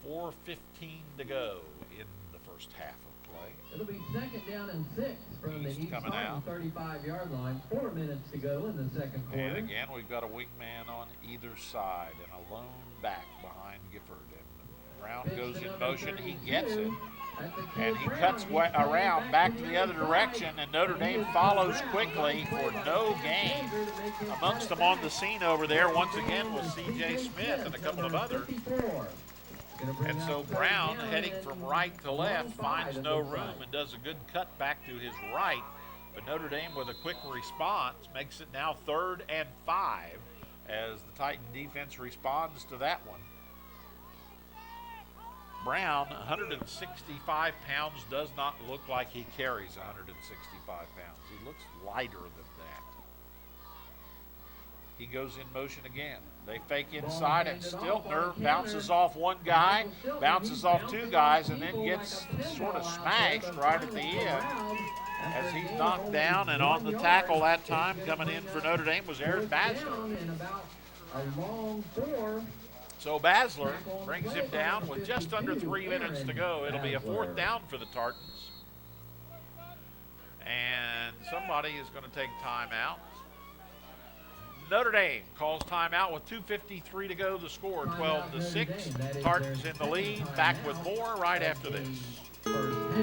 4:15 to go in the first half of play. It'll be second down and 6 from the East coming out. 35-yard line. 4 minutes to go in the second quarter. And again, we've got a wingman on either side and a lone back behind Gifford. And Brown goes in motion. He gets it. And he cuts around back to the other direction, and Notre Dame follows quickly for no gain. Amongst them on the scene over there, once again, was C.J. Smith and a couple of others. And so Brown, heading from right to left, finds no room and does a good cut back to his right. But Notre Dame, with a quick response, makes it now 3rd and 5 as the Titan defense responds to that one. Brown, 165 pounds, does not look like he carries 165 pounds. He looks lighter than that. He goes in motion again. They fake inside, and Stiltner bounces off one guy, bounces off 2 guys, and then gets sort of smashed right at the end as he's knocked down. And on the tackle that time, coming in for Notre Dame, was Aaron Basler. So Basler brings him down with just under 3 minutes to go. It'll be a 4th down for the Tartans. And somebody is going to take time out. Notre Dame calls timeout with 2:53 to go. The score 12-6. Tartan's in the lead. Back with more right after this.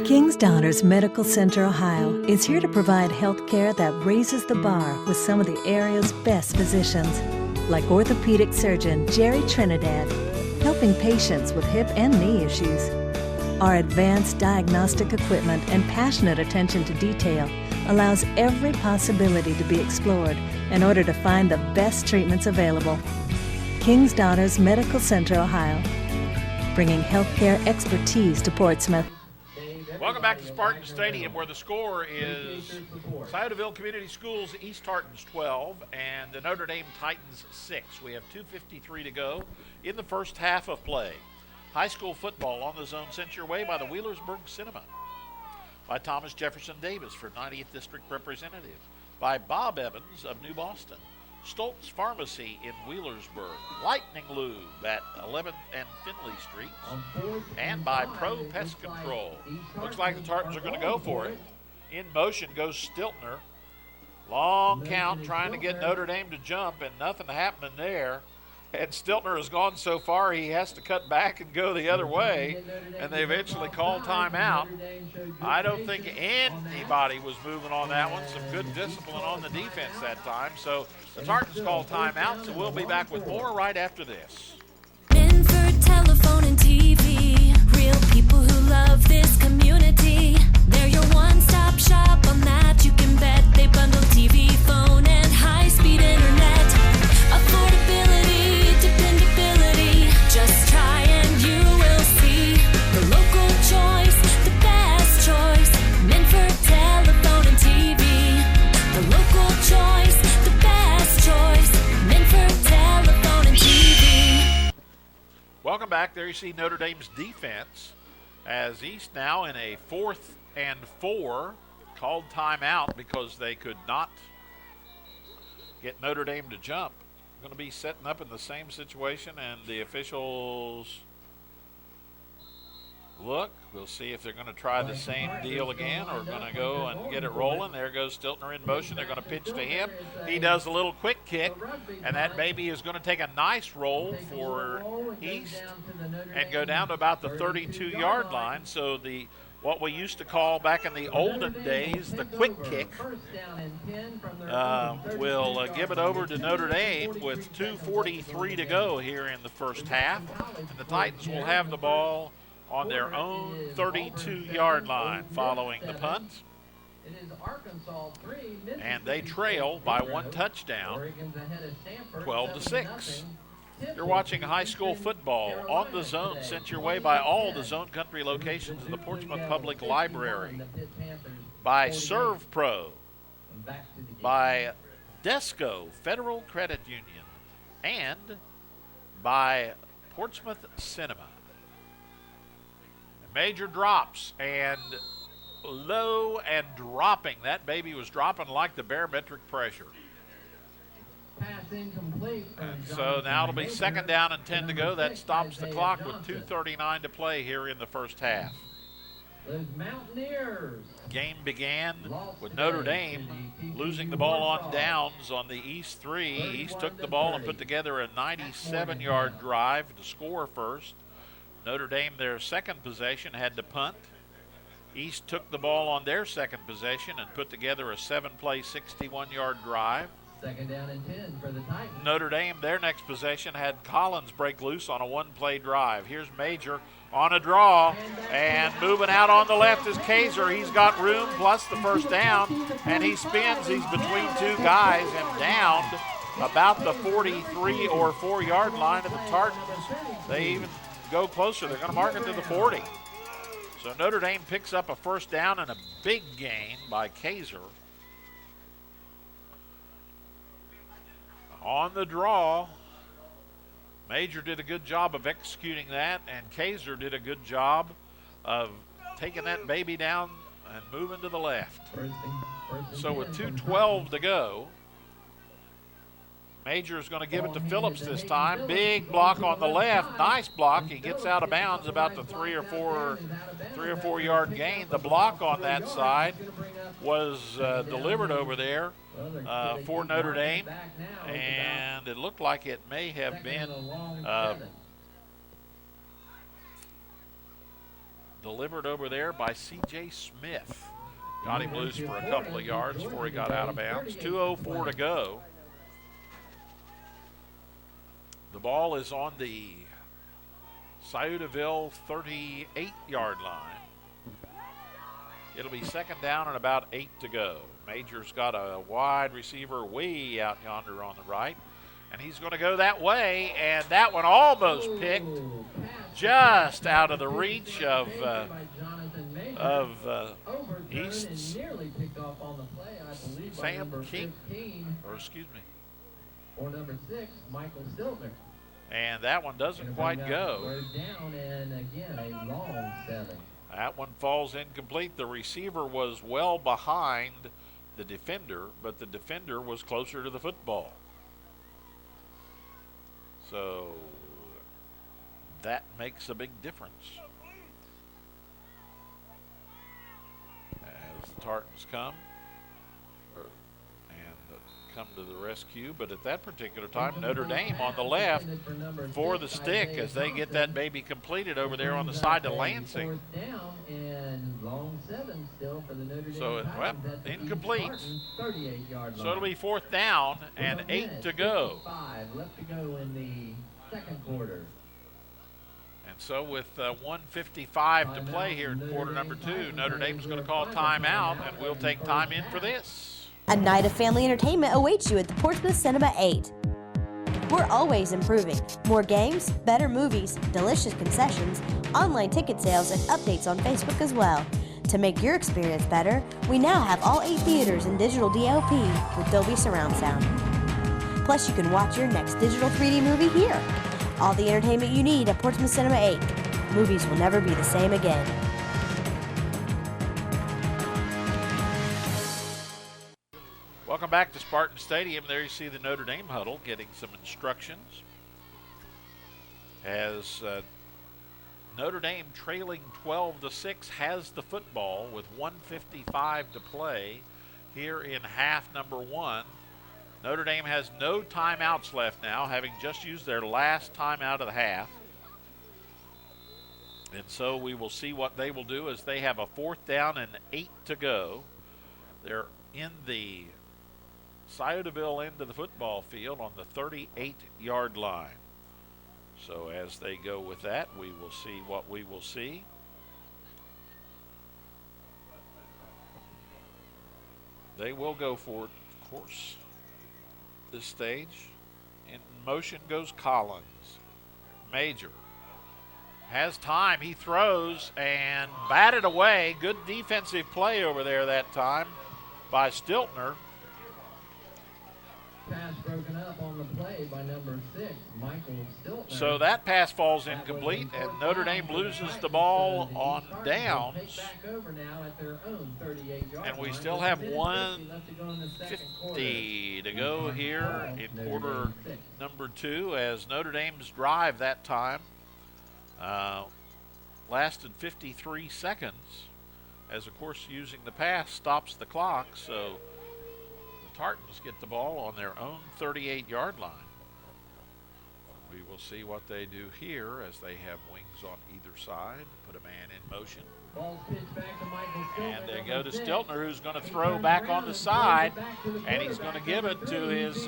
King's Daughters Medical Center, Ohio is here to provide health care that raises the bar with some of the area's best physicians, like orthopedic surgeon Jerry Trinidad, helping patients with hip and knee issues. Our advanced diagnostic equipment and passionate attention to detail allows every possibility to be explored in order to find the best treatments available. King's Daughters Medical Center, Ohio, bringing healthcare expertise to Portsmouth. Welcome back to Spartan Stadium, where the score is Sciotaville Community Schools East Tartans 12 and the Notre Dame Titans 6. We have 2:53 to go in the first half of play. High school football on the zone sent your way by the Wheelersburg Cinema, by Thomas Jefferson Davis for 90th District Representative, by Bob Evans of New Boston, Stoltz Pharmacy in Wheelersburg, Lightning Lube at 11th and Finley Streets, and by Pro Pest Control. Looks like the Tartans are going to go for it. In motion goes Stiltner. Long count trying to get Notre Dame to jump, and nothing happening there. And Stiltner has gone so far he has to cut back and go the other way, and they eventually call timeout. I don't think anybody was moving on that one. Some good discipline on the defense that time. So the Tartans call timeout, so we'll be back with more right after this. Minford Telephone and TV, real people who love this community. They're your one-stop shop on that you can bet. They bundle TV, phone, and high-speed internet. Affordability, dependability, just try and you will see. The local choice, the best choice. Minford Telephone and TV. The local choice, the best choice. Minford Telephone and TV. Welcome back. There you see Notre Dame's defense as East now in a 4th and 4 called timeout because they could not get Notre Dame to jump. Going to be setting up in the same situation, and the officials look. We'll see if they're going to try the same deal again or going to go and get it rolling. There goes Stiltner in motion. They're going to pitch to him. He does a little quick kick, and that baby is going to take a nice roll for East and go down to about the 32-yard line. So what we used to call back in the olden days the quick kick will give it over to Notre Dame with 2:43 to go here in the first half. And the Titans will have the ball on their own 32-yard line following the punt. And they trail by 1 touchdown, 12-6. You're watching high school football on the zone, sent your way by all the Zone Country locations of the Portsmouth Public Library, by Serve Pro, by Desco Federal Credit Union, and by Portsmouth Cinema. Major drops and low and dropping. That baby was dropping like the barometric pressure. And so now it'll be 2nd down and 10 to go. That stops the clock with 2:39 to play here in the first half. Game began with Notre Dame losing the ball on downs on the East 3. East took the ball and put together a 97-yard drive to score first. Notre Dame, their second possession, had to punt. East took the ball on their second possession and put together a 7-play, 61-yard drive. 2nd down and 10 for the Titans. Notre Dame, their next possession, had Collins break loose on a 1-play drive. Here's Major on a draw, and moving out on the left is Kaiser. He's got room plus the first down, and he spins. He's between 2 guys and down about the 43 or 4-yard line of the Tartans. They even go closer. They're going to mark it to the 40. So Notre Dame picks up a first down and a big gain by Kaiser. On the draw, Major did a good job of executing that, and Kaiser did a good job of taking that baby down and moving to the left. So with 2:12 to go, Major is going to give it to Phillips this time. Big block on the left. Nice block. He gets out of bounds about the 3 or 4 yard gain. The block on that side was delivered over there for Notre Dame, and it looked like it may have been delivered over there by C.J. Smith. Got him loose for a couple of yards before he got out of bounds. 2:04 to go. The ball is on the Sciotoville 38-yard line. It'll be second down and about 8 to go. Major's got a wide receiver way out yonder on the right, and he's going to go that way, and that one almost picked just out of the reach of East's Sam King, or excuse me. Or number 6, Michael Stiltner. And that one doesn't quite go. Down, and again, a long 7. That one falls incomplete. The receiver was well behind the defender, but the defender was closer to the football. So that makes a big difference. As the Tartans come to the rescue, but at that particular time, Notre Dame on the left for the stick as they get that baby completed over there on the side to Lansing. So, incomplete. So it'll be fourth down and 8 to go. Left to go in the second quarter. And so with 1:55 to play here in quarter number 2, Notre Dame's going to call timeout, and we'll take time in for this. A night of family entertainment awaits you at the Portsmouth Cinema 8. We're always improving. More games, better movies, delicious concessions, online ticket sales, and updates on Facebook as well. To make your experience better, we now have all 8 theaters in digital DLP with Dolby Surround Sound. Plus, you can watch your next digital 3D movie here. All the entertainment you need at Portsmouth Cinema 8. Movies will never be the same again. Welcome back to Spartan Stadium. There you see the Notre Dame huddle getting some instructions. As Notre Dame trailing 12-6 has the football with 1:55 to play here in half number 1. Notre Dame has no timeouts left now, having just used their last timeout of the half. And so we will see what they will do as they have a fourth down and 8 to go. They're in the Sciotoville end of the football field on the 38-yard line. So as they go with that, we will see what we will see. They will go for it, of course, this stage. In motion goes Collins. Major has time. He throws and batted away. Good defensive play over there that time by Stiltner. Pass broken up on the play by number 6, Michael Stiltner. So that pass falls incomplete, and Notre Dame loses the ball on downs. And we still have 1:50 to go here in quarter number 2, as Notre Dame's drive that time lasted 53 seconds, as of course using the pass stops the clock. So Tartans get the ball on their own 38-yard line. We will see what they do here as they have wings on either side. Put a man in motion. And they go to Stiltner, who's going to throw back on the side, and he's going to give it to his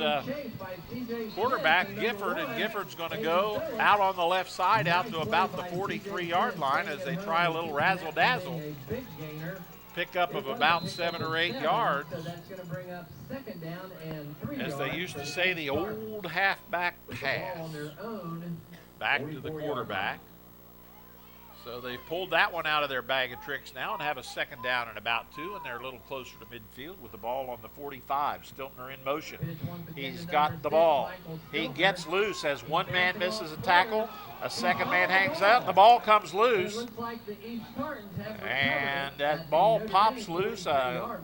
quarterback, Gifford, and Gifford's going to go out on the left side out to about the 43-yard line as they try a little razzle-dazzle. Pickup of about 7 or 8 yards. As they used to say, the old halfback pass back to the quarterback. So they've pulled that one out of their bag of tricks now and have a second down and about 2, and they're a little closer to midfield with the ball on the 45. Stiltner in motion. He's got the ball. He gets loose as one man misses a tackle. A second man hangs out. The ball comes loose. And that ball pops loose. A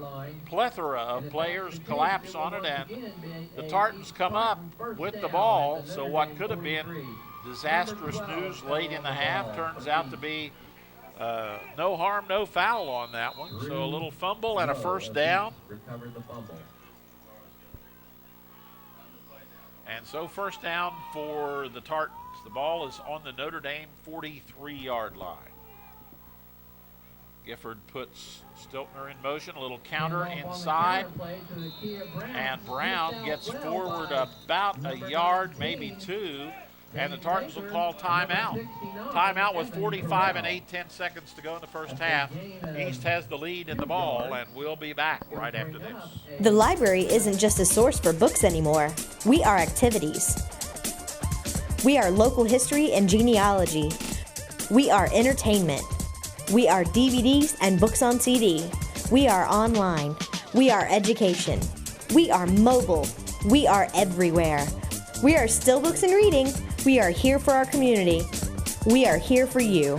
plethora of players collapse on it, and the Tartans come up with the ball. So what could have been disastrous news late in the half turns out to be No harm, no foul on that one. So a little fumble and a first down. Recovered the fumble. And so first down for the Tartans. The ball is on the Notre Dame 43-yard line. Gifford puts Stiltner in motion, a little counter inside, and Brown gets forward about a yard, maybe two, and the Tartans will call timeout. Timeout with 45 and 8/10 seconds to go in the first half. East has the lead in the ball, and we'll be back right after this. The library isn't just a source for books anymore. We are activities. We are local history and genealogy. We are entertainment. We are DVDs and books on CD. We are online. We are education. We are mobile. We are everywhere. We are still books and reading. We are here for our community. We are here for you.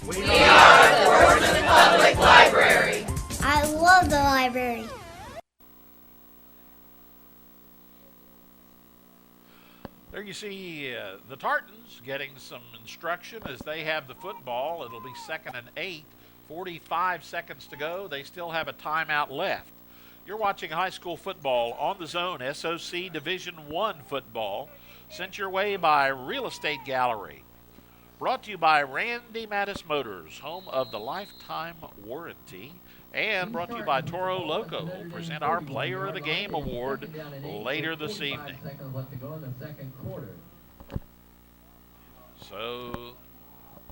We are the Portsmouth Public Library. I love the library. There you see the Tartans getting some instruction as they have the football. It'll be 2nd and 8, 45 seconds to go. They still have a timeout left. You're watching high school football on the Zone, SOC Division I football, sent your way by Real Estate Gallery. Brought to you by Randy Mattis Motors, home of the lifetime warranty. And brought to you by Toro Loco, who will present our Player of the Game award later this evening. So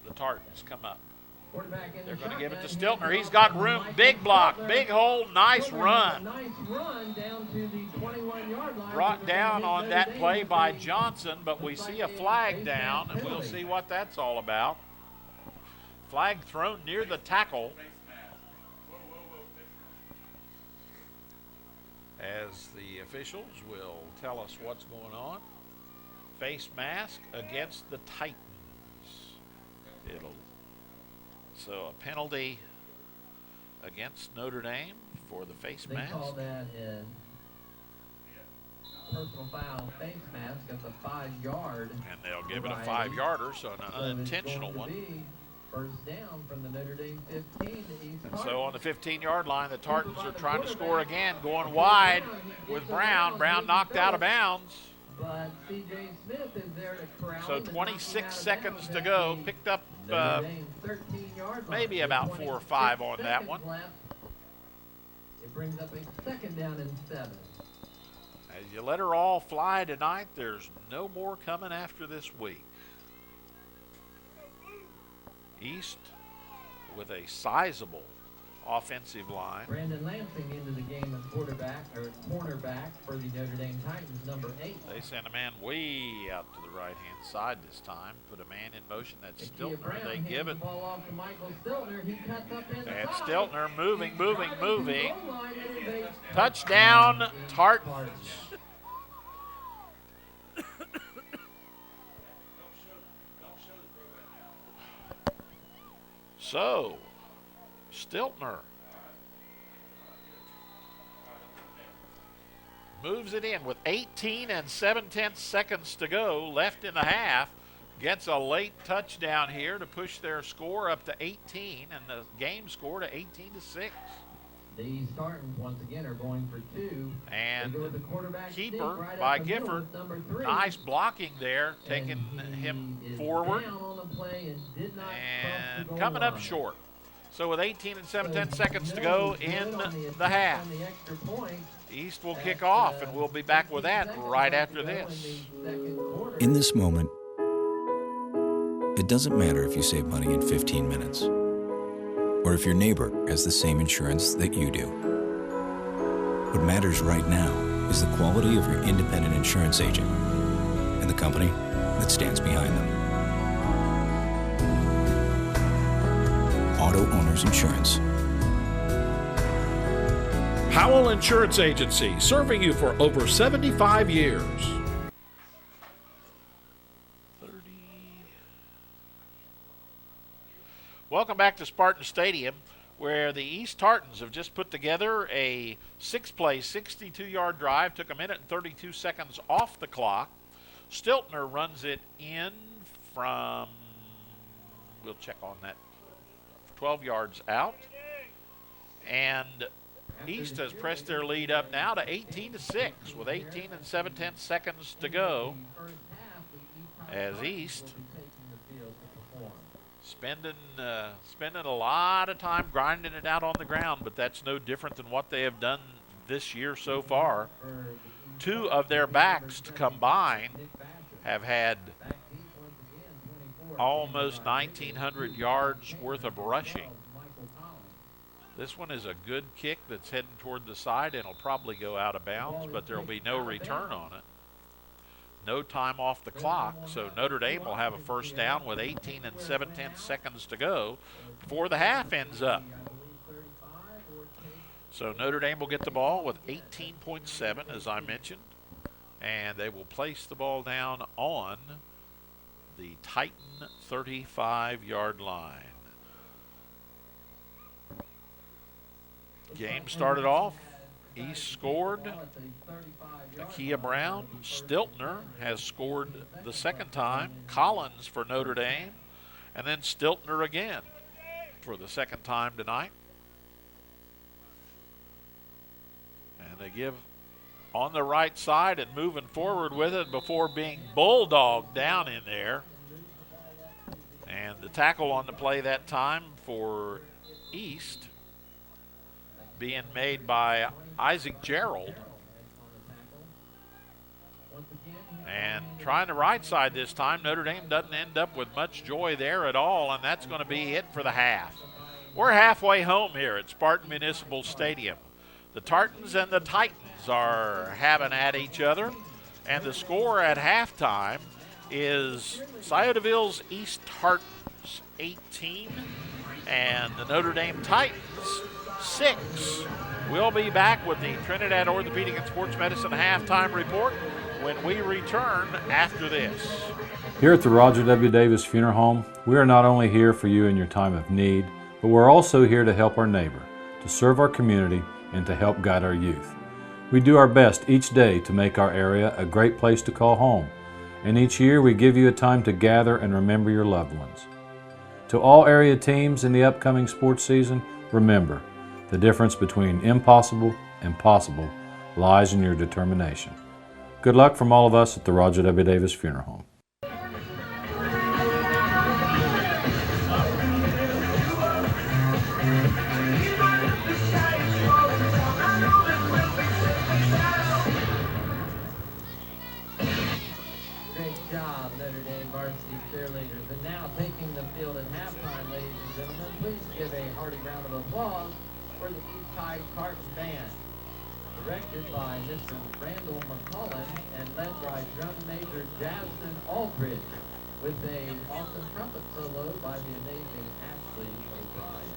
the Tartans come up. They're going to give it to Stiltner. He's got room. Big block, big hole, nice run. Brought down on that play by Johnson, but we see a flag down, and we'll see what that's all about. Flag thrown near the tackle. As the officials will tell us what's going on. Face mask against the Titans. So a penalty against Notre Dame for the face mask. They call that a personal foul face mask at the 5-yard. And they'll give it a 5-yarder, so an unintentional one. First down from the Notre Dame 15 to East. And so on the 15-yard line, the Tartans are trying to score again, going wide with Brown. Brown knocked out of bounds. But C.J. Smith is there to corral. So 26 seconds to go. Picked up maybe about 4 or 5 on that one. It brings up a 2nd down and 7. As you let her all fly tonight, there's no more coming after this week. East with a sizable offensive line. Brandon Lansing into the game as cornerback for the Notre Dame Titans, number 8. They sent a man way out to the right-hand side this time. Put a man in motion. That's Stiltner. They give it. And Stiltner moving. Touchdown, Tartans. So, Stiltner moves it in with 18 and 7/10 seconds to go left in the half. Gets a late touchdown here to push their score up to 18 and the game score to 18-6. The Spartans once again are going for 2. And keeper right by Gifford. Nice blocking there, taking him forward. And coming up short. So with 18 and 7/10 seconds to go in the half, East will kick off, and we'll be back with that right after this. In this moment, it doesn't matter if you save money in 15 minutes or if your neighbor has the same insurance that you do. What matters right now is the quality of your independent insurance agent and the company that stands behind them. Auto Owners Insurance. Howell Insurance Agency, serving you for over 75 years. Welcome back to Spartan Stadium, where the East Tartans have just put together a 6-play, 62-yard drive. Took a minute and 32 seconds off the clock. Stiltner runs it in from, we'll check on that 12 yards out. And East has pressed their lead up now to 18-6 with 18 and 7/10 seconds to go, as East spending a lot of time grinding it out on the ground, but that's no different than what they have done this year so far. Two of their backs combined have had almost 1,900 yards worth of rushing. This one is a good kick that's heading toward the side and will probably go out of bounds, but there will be no return on it. No time off the clock, so Notre Dame will have a first down with 18 and 7/10 seconds to go before the half ends up. So Notre Dame will get the ball with 18.7, as I mentioned, and they will place the ball down on the Titan 35-yard line. Game started off. East scored. Nakia Brown. Stiltner has scored the second time. Collins for Notre Dame. And then Stiltner again for the second time tonight. And they give on the right side and moving forward with it before being bulldogged down in there. And the tackle on the play that time for East being made by Isaac Gerald. And trying the right side this time, Notre Dame doesn't end up with much joy there at all, and that's going to be it for the half. We're halfway home here at Spartan Municipal Stadium. The Tartans and the Titans are having at each other, and the score at halftime is Sciotaville's East Tartans 18 and the Notre Dame Titans 6. We'll be back with the Trinidad Orthopedic and Sports Medicine halftime report when we return after this. Here at the Roger W. Davis Funeral Home, we are not only here for you in your time of need, but we're also here to help our neighbor, to serve our community, and to help guide our youth. We do our best each day to make our area a great place to call home, and each year we give you a time to gather and remember your loved ones. To all area teams in the upcoming sports season, remember, the difference between impossible and possible lies in your determination. Good luck from all of us at the Roger W. Davis Funeral Home. Great job, Notre Dame varsity cheerleaders. And now taking the field at halftime, ladies and gentlemen, please give a hearty round of applause for the East High Tartan Band, directed by Mr. Randall McCullen and led by drum major Jasmine Aldridge, with an awesome trumpet solo by the amazing Ashley O'Brien.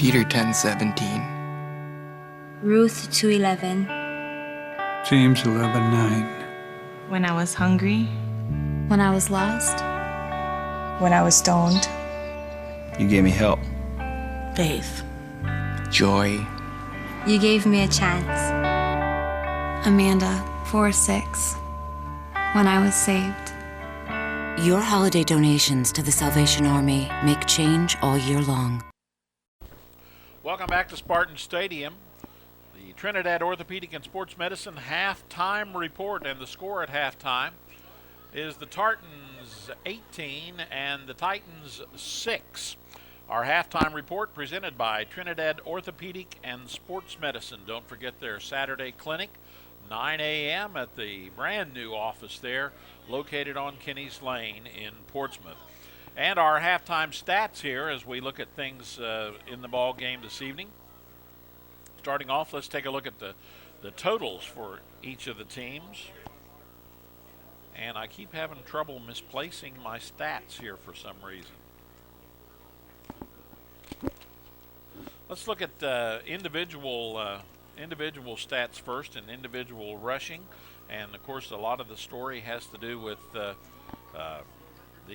Peter 10:17. Ruth 2:11. James 11:9. When I was hungry. When I was lost. When I was stoned. You gave me help, Faith. joy. You gave me a chance. Amanda 4:6. When I was saved. Your holiday donations to the Salvation Army make change all year long. Welcome back to Spartan Stadium. The Trinidad Orthopedic and Sports Medicine halftime report, and the score at halftime is the Tartans 18 and the Titans 6. Our halftime report presented by Trinidad Orthopedic and Sports Medicine. Don't forget their Saturday clinic, 9 a.m. at the brand new office there, located on Kinney's Lane in Portsmouth. And our halftime stats here as we look at things in the ball game this evening. Starting off, let's take a look at the totals for each of the teams. And I keep having trouble misplacing my stats here for some reason. Let's look at individual stats first, and individual rushing. And of course, a lot of the story has to do with the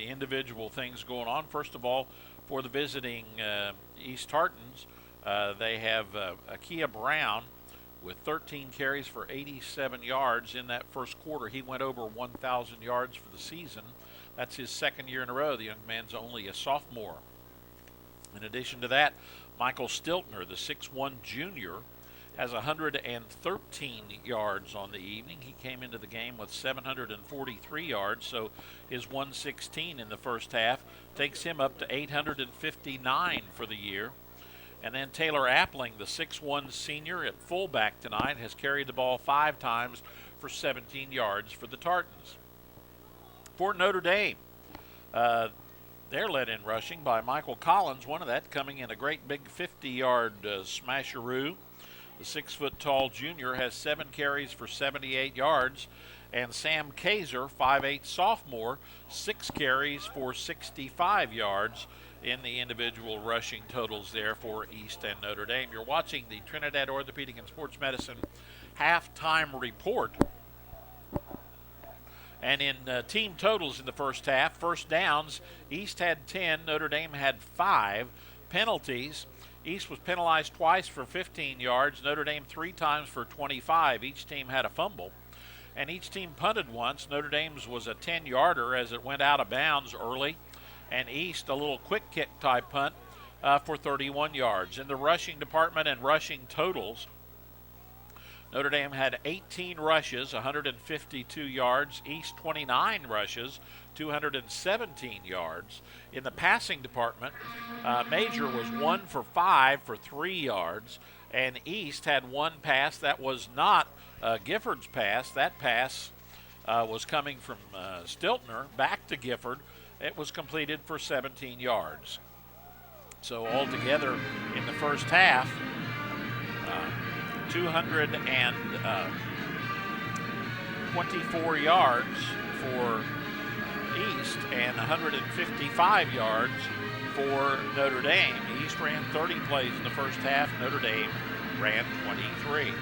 individual things going on. First of all, for the visiting East Tartans, they have Akia Brown with 13 carries for 87 yards in that first quarter. He went over 1,000 yards for the season. That's his second year in a row. The young man's only a sophomore. In addition to that, Michael Stiltner, the 6'1 junior, has 113 yards on the evening. He came into the game with 743 yards, so his 116 in the first half takes him up to 859 for the year. And then Taylor Appling, the 6'1 senior at fullback tonight, has carried the ball 5 times for 17 yards for the Tartans. For Notre Dame, they're led in rushing by Michael Collins, one of that coming in a great big 50-yard smasheroo. The 6-foot-tall junior has 7 carries for 78 yards. And Sam Kaiser, 5'8 sophomore, 6 carries for 65 yards in the individual rushing totals there for East and Notre Dame. You're watching the Trinidad Orthopedic and Sports Medicine halftime report. And in team totals in the first half, first downs, East had 10, Notre Dame had 5. Penalties, East was penalized twice for 15 yards, Notre Dame 3 times for 25. Each team had a fumble. And each team punted once. Notre Dame's was a 10-yarder as it went out of bounds early. And East, a little quick kick type punt for 31 yards. In the rushing department and rushing totals, Notre Dame had 18 rushes, 152 yards. East 29 rushes, 217 yards. In the passing department, Major was 1 for 5 for 3 yards. And East had 1 pass that was not Gifford's pass. That pass was coming from Stiltner back to Gifford. It was completed for 17 yards. So altogether in the first half, 224 yards for East and 155 yards for Notre Dame. East ran 30 plays in the first half. Notre Dame ran 23.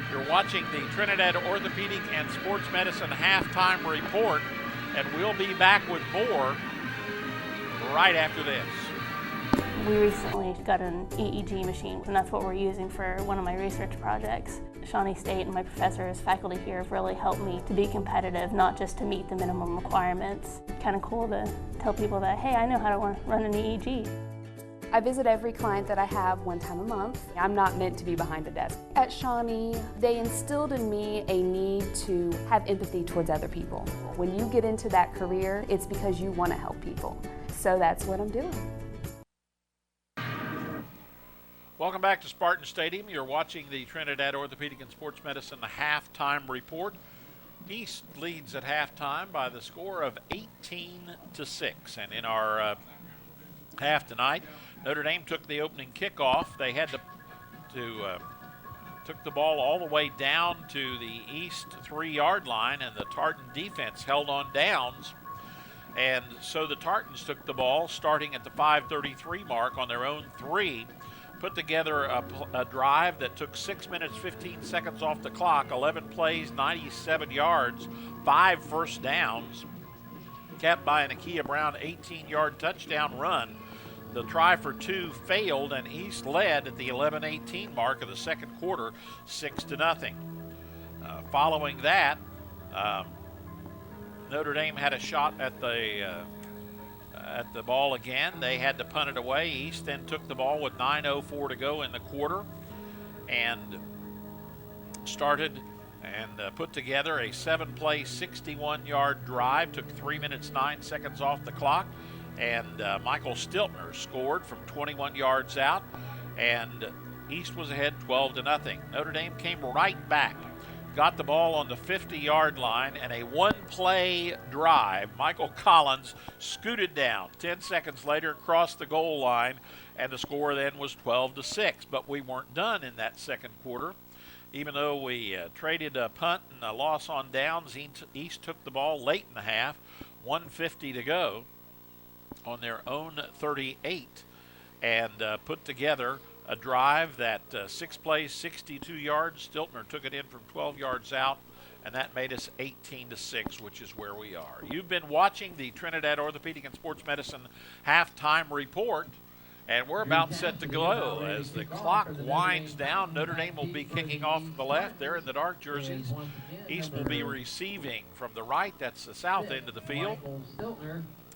You're watching the Trinidad Orthopedic and Sports Medicine halftime report, and we'll be back with more right after this. We recently got an EEG machine, and that's what we're using for one of my research projects. Shawnee State and my professors, faculty here have really helped me to be competitive, not just to meet the minimum requirements. Kind of cool to tell people that, hey, I know how to run an EEG. I visit every client that I have 1 time a month. I'm not meant to be behind a desk. At Shawnee, they instilled in me a need to have empathy towards other people. When you get into that career, it's because you want to help people. So that's what I'm doing. Welcome back to Spartan Stadium. You're watching the Trinidad Orthopedic and Sports Medicine halftime report. East leads at halftime by the score of 18-6. And in our half tonight, Notre Dame took the opening kickoff. They had to took the ball all the way down to the East 3-yard line, and the Tartan defense held on downs. And so the Tartans took the ball starting at the 5:33 mark on their own 3. put together a drive that took 6 minutes, 15 seconds off the clock, 11 plays, 97 yards, 5 first downs, capped by an Akia Brown 18-yard touchdown run. The try for 2 failed, and East led at the 11:18 mark of the second quarter, 6-0. Following that, Notre Dame had a shot at the ball again. They had to punt it away. East then took the ball with 9:04 to go in the quarter and started and put together a 7-play, 61-yard drive. Took 3 minutes, 9 seconds off the clock. And Michael Stiltner scored from 21 yards out, and East was ahead 12-0. Notre Dame came right back, got the ball on the 50-yard line, and a one-play drive. Michael Collins scooted down. 10 seconds later, crossed the goal line, and the score then was 12-6. But we weren't done in that second quarter. Even though we traded a punt and a loss on downs, East took the ball late in the half, 1:50 to go, on their own 38, and put together a drive that 6 plays, 62 yards. Stiltner took it in from 12 yards out, and that made us 18-6, which is where we are. You've been watching the Trinidad Orthopedic and Sports Medicine halftime report, and we're about set to go. As the clock winds down, Notre Dame will be kicking off from the left. They're in the dark jerseys. East will be receiving from the right. That's the south end of the field.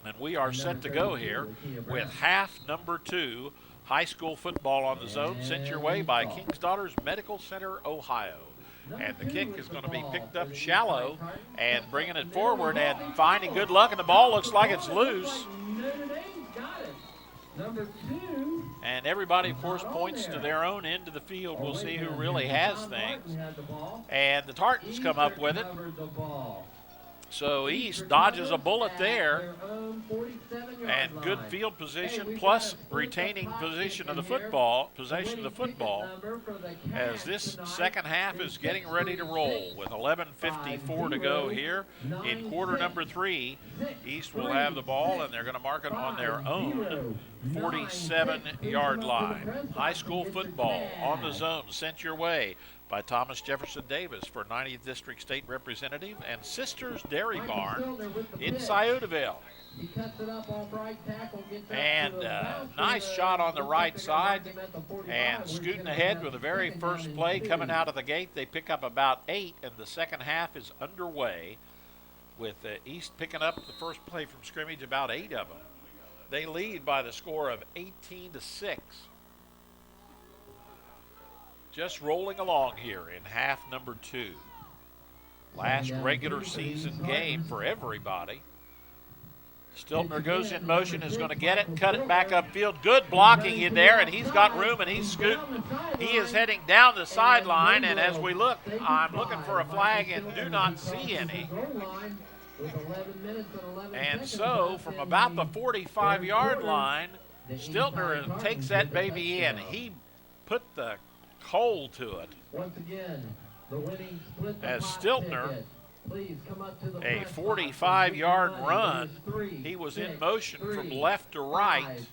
And we are set to go here with half number 2 high school football on the zone, sent your way by King's Daughters Medical Center, Ohio. And the kick is going to be picked up shallow and bringing it forward and finding good luck, and the ball looks like it's loose. And everybody, of course, points to their own end of the field. We'll see who really has things. And the Tartans come up with it. So East dodges a bullet there, and good field position plus retaining possession of the football, as this second half is getting ready to roll with 11:54 to go here in quarter number 3. East will have the ball, and they're going to mark it on their own 47-yard line. High school football on the zone, sent your way by Thomas Jefferson Davis for 90th District State Representative, and Sisters Dairy Barn in Sciotoville. And nice shot on the right side, and scooting ahead with the very first play coming out of the gate. They pick up about 8, and the second half is underway with East picking up the first play from scrimmage, about 8 of them. They lead by the score of 18-6. Just rolling along here in half number 2. Last regular season game for everybody. Stiltner goes in motion, is going to get it, cut it back upfield. Good blocking in there, and he's got room, and he's scooting. He is heading down the sideline, and as we look, I'm looking for a flag and do not see any. And so from about the 45-yard line, Stiltner takes that baby in. He put the coal to it. As Stiltner, a 45-yard run, he was in motion from left to right,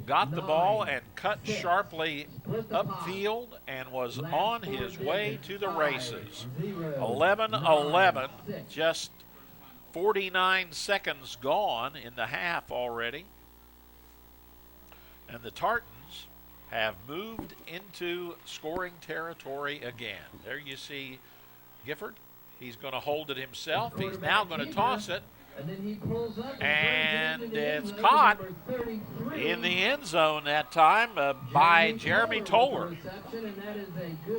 got the ball and cut sharply upfield and was on his way to the races. 11-11, just 49 seconds gone in the half already. And the Tartans have moved into scoring territory again. There you see Gifford. He's going to hold it himself. He's now going to toss it. And it's caught in the end zone that time by Jeremy Toller.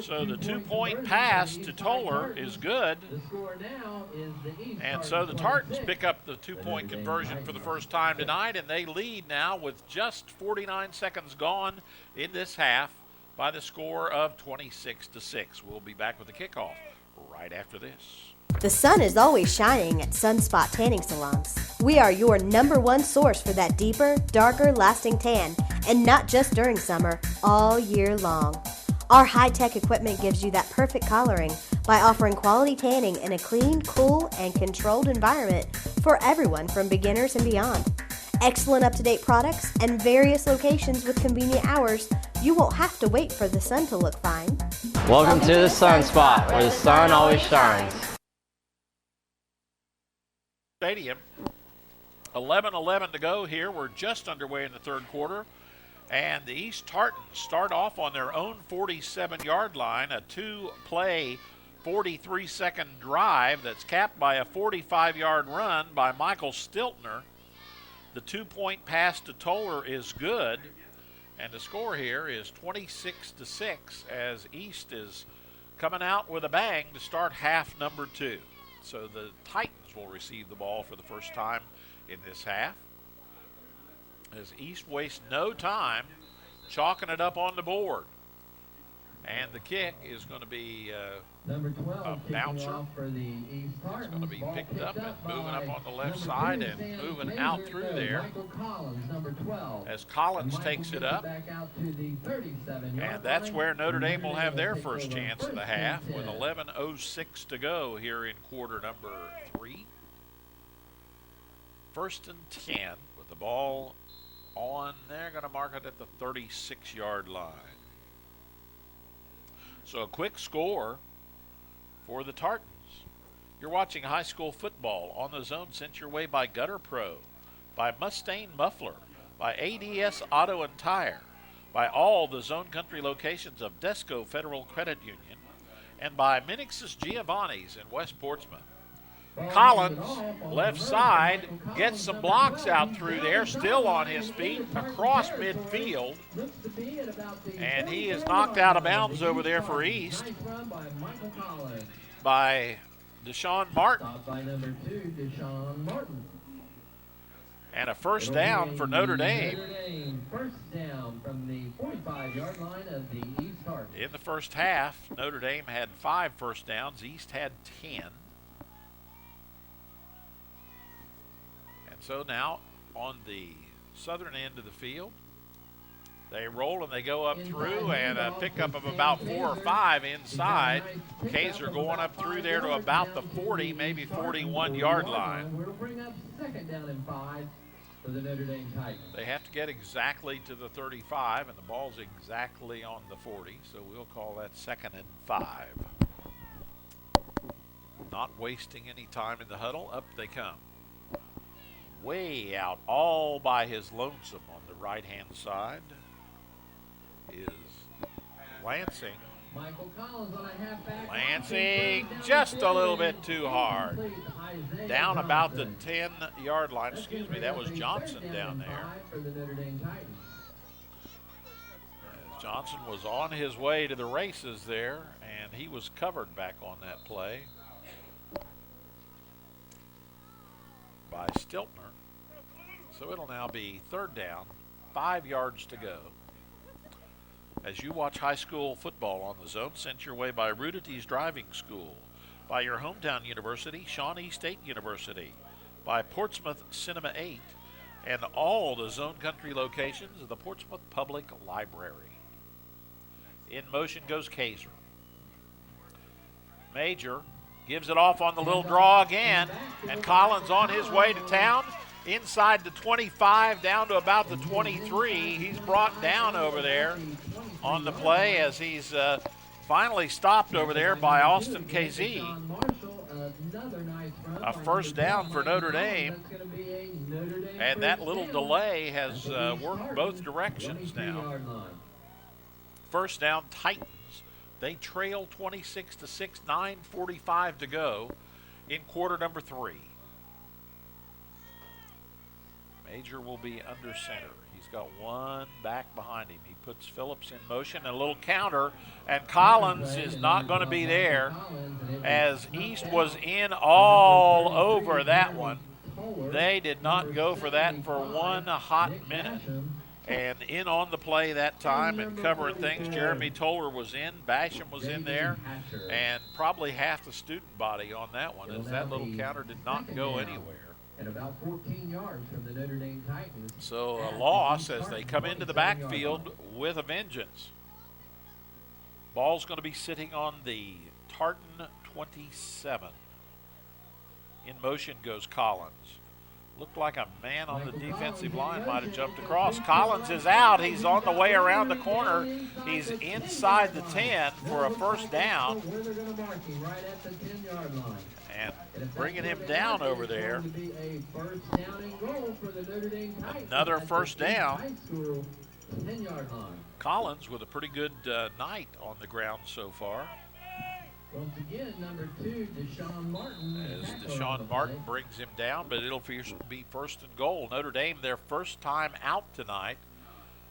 So the 2-point pass to Toller is good. And so the Tartans pick up the 2-point conversion for the first time tonight, and they lead now with just 49 seconds gone in this half by the score of 26-6. We'll be back with the kickoff right after this. The sun is always shining at Sunspot Tanning Salons. We are your #1 source for that deeper, darker, lasting tan, and not just during summer, all year long. Our high-tech equipment gives you that perfect coloring by offering quality tanning in a clean, cool, and controlled environment for everyone from beginners and beyond. Excellent up-to-date products and various locations with convenient hours You won't have to wait for the sun to look fine. Welcome to the Sun Spot, where the sun always shines. Stadium. 11:11 to go here. We're just underway in the third quarter. And the East Tartans start off on their own 47-yard line, a two-play 43-second drive that's capped by a 45-yard run by Michael Stiltner. The 2-point pass to Toller is good, and the score here is 26-6 as East is coming out with a bang to start half number 2. So the Titans will receive the ball for the first time in this half, as East wastes no time chalking it up on the board. And the kick is going to be Number 12, a bouncer. For the East It's going to be picked up and moving up on the left side and moving out through there Collins, number 12. as Collins takes it up. Back out to the 37-yard And that's line. where Notre Dame will have their first chance of the half with 11:06 to go here in quarter number 3. 1st and 10 with the ball on. They're going to mark it at the 36-yard line. So a quick score for the Tartans. You're watching high school football on the Zone, sent your way by Gutter Pro, by Mustaine Muffler, by ADS Auto and Tire, by all the Zone Country locations of Desco Federal Credit Union, and by Minix's Giovanni's in West Portsmouth. Collins, left side, gets some blocks out through there, still on his feet, across midfield. And he is knocked out of bounds over there for East by Deshaun Martin. And a first down for Notre Dame. First down from the 45-yard line of the East Tartans. In the first half, Notre Dame had 5 first downs. East had 10. So now on the southern end of the field, they roll and they go up through, and a pickup of about 4 or 5 inside. Kaiser going up through there to about the 40, maybe 41-yard line. We'll bring up 2nd down and 5 for the Notre Dame Titans. They have to get exactly to the 35, and the ball's exactly on the 40, so we'll call that 2nd and 5. Not wasting any time in the huddle, up they come. Way out, all by his lonesome on the right-hand side is Lansing. Michael Collins on a halfback. Lansing just a little bit too hard. Down about the 10-yard line. Excuse me, that was Johnson down there. Johnson was on his way to the races there, and he was covered back on that play by Stiltner. So it'll now be 3rd down, 5 yards to go. As you watch high school football on the Zone, sent your way by Rudity's Driving School, by your hometown university, Shawnee State University, by Portsmouth Cinema 8, and all the Zone Country locations of the Portsmouth Public Library. In motion goes Kaiser. Major gives it off on the little draw again, and Collins on his way to town. Inside the 25, down to about the 23. He's brought down over there on the play as he's finally stopped over there by Austin KZ. A first down for Notre Dame. And that little delay has worked both directions now. First down, Titans. They trail 26-6, 9:45 to go in quarter number 3. Major will be under center. He's got one back behind him. He puts Phillips in motion, a little counter, and Collins is not going to be there as East was in all over that one. They did not go for that for one hot minute. And in on the play that time and covering things, Jeremy Toller was in, Basham was in there, and probably half the student body on that one, as that little counter did not go anywhere. And about 14 yards from the Notre Dame Titans. So a loss as they come into the backfield with a vengeance. Ball's going to be sitting on the Tartan 27. In motion goes Collins. Looked like a man on the defensive line might have jumped across. Collins is out. He's on the way around the corner. He's inside the 10 for a first down. And bringing him down over there. Another first down. Collins with a pretty good night on the ground so far. Once again, number 2, Deshaun Martin. As Deshaun Martin brings him down, but it'll be first and goal. Notre Dame, their first time out tonight,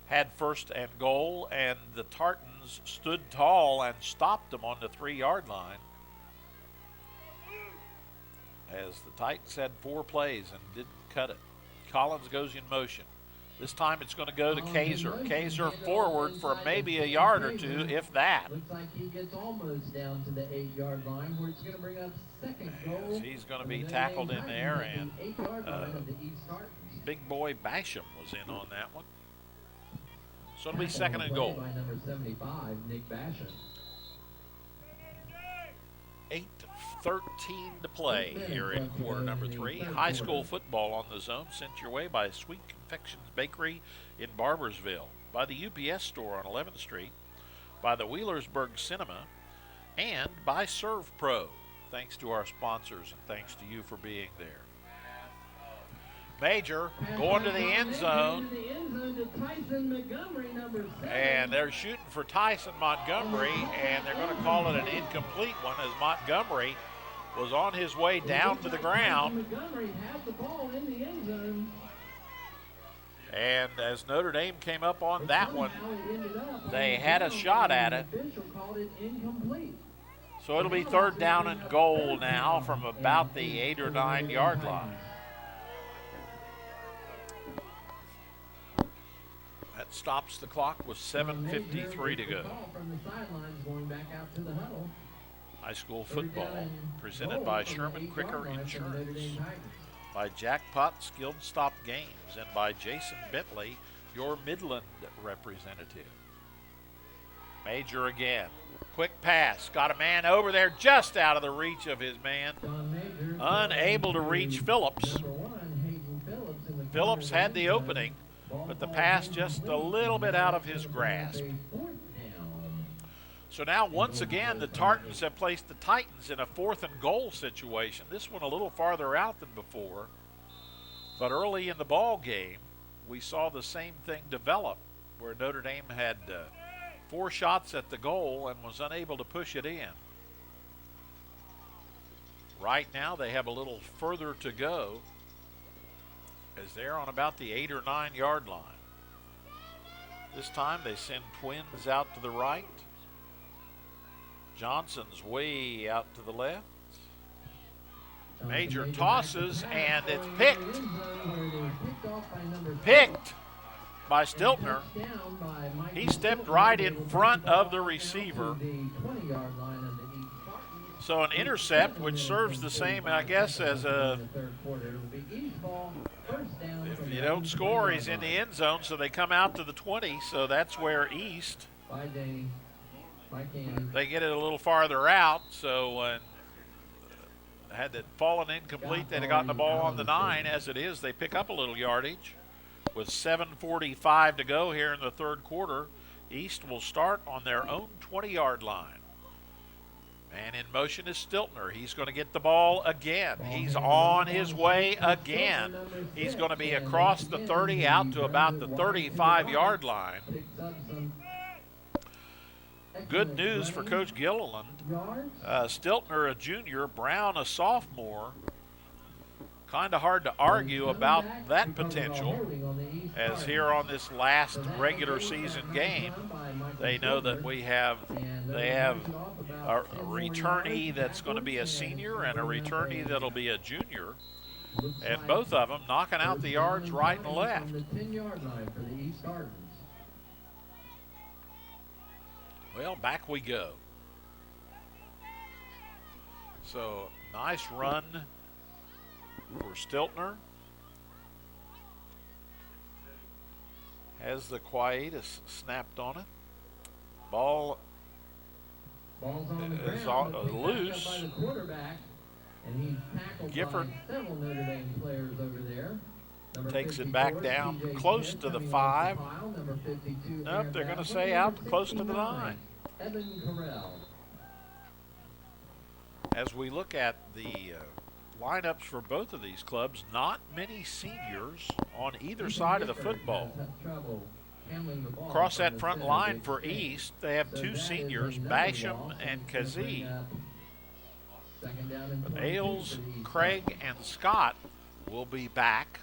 had first and goal, and the Tartans stood tall and stopped them on the 3-yard line. As the Titans had 4 plays and didn't cut it. Collins goes in motion. This time it's going to go to Kaiser. Kaiser forward for maybe a yard or two, if that. Looks like he gets almost down to the 8-yard line, where it's going to bring up second goal. He's going to be tackled in there, and big boy Basham was in on that one. So it'll be second and goal. By number 75, Nick Basham. 8:13 to play here in quarter number 3. High school football on the zone, sent your way by Sweet Confections Bakery in Barbersville, by the UPS store on 11th Street, by the Wheelersburg Cinema, and by Serve Pro. Thanks to our sponsors and thanks to you for being there. Major going to the end zone. And they're shooting for Tyson Montgomery, and they're going to call it an incomplete one as Montgomery was on his way down to the ground. And as Notre Dame came up on that one, they had a shot at it. So it'll be third down and goal now from about the 8 or 9 yard line. That stops the clock with 7:53 to go. High school football presented by Sherman Cricker Insurance, by Jackpot Skilled Stop Games, and by Jason Bentley, your Midland representative. Major again. Quick pass. Got a man over there just out of the reach of his man. Unable to reach Phillips. Phillips had the opening, but the pass just a little bit out of his grasp. So now, once again, the Tartans have placed the Titans in a 4th and goal situation. This one a little farther out than before. But early in the ball game, we saw the same thing develop, where Notre Dame had 4 shots at the goal and was unable to push it in. Right now, they have a little further to go, as they're on about the 8 or 9 yard line. This time they send Twins out to the right. Johnson's way out to the left. Major tosses, and it's picked. Picked by Stiltner. He stepped right in front of the receiver. So an intercept, which serves the same, I guess, as a... If you don't score, he's in the end zone, so they come out to the 20, so that's where East, they get it a little farther out, so had it fallen incomplete, they'd have gotten the ball on the 9. As it is, they pick up a little yardage. With 7:45 to go here in the third quarter, East will start on their own 20-yard line. And in motion is Stiltner. He's going to get the ball again. He's on his way again. He's going to be across the 30 out to about the 35-yard line. Good news for Coach Gilliland. Stiltner, a junior, Brown, a sophomore. Kind of hard to argue about that potential, as here on this last regular season game, they know that they have a returnee that's going to be a senior and a returnee that'll be a junior, and both of them knocking out the yards right and left. Well, back we go. So, nice run for Stiltner. Has the quietus snapped on it. Ball is loose. And he's tackled Gifford by several Notre Dame players over there. takes it back down close to the 5. Nope, they're going to say out close to the 9. Evan Carell. As we look at the lineups for both of these clubs, not many seniors on either side of the football. Across that front line for East, they have 2 seniors, Basham and Kazee. But Ailes, Craig, and Scott will be back.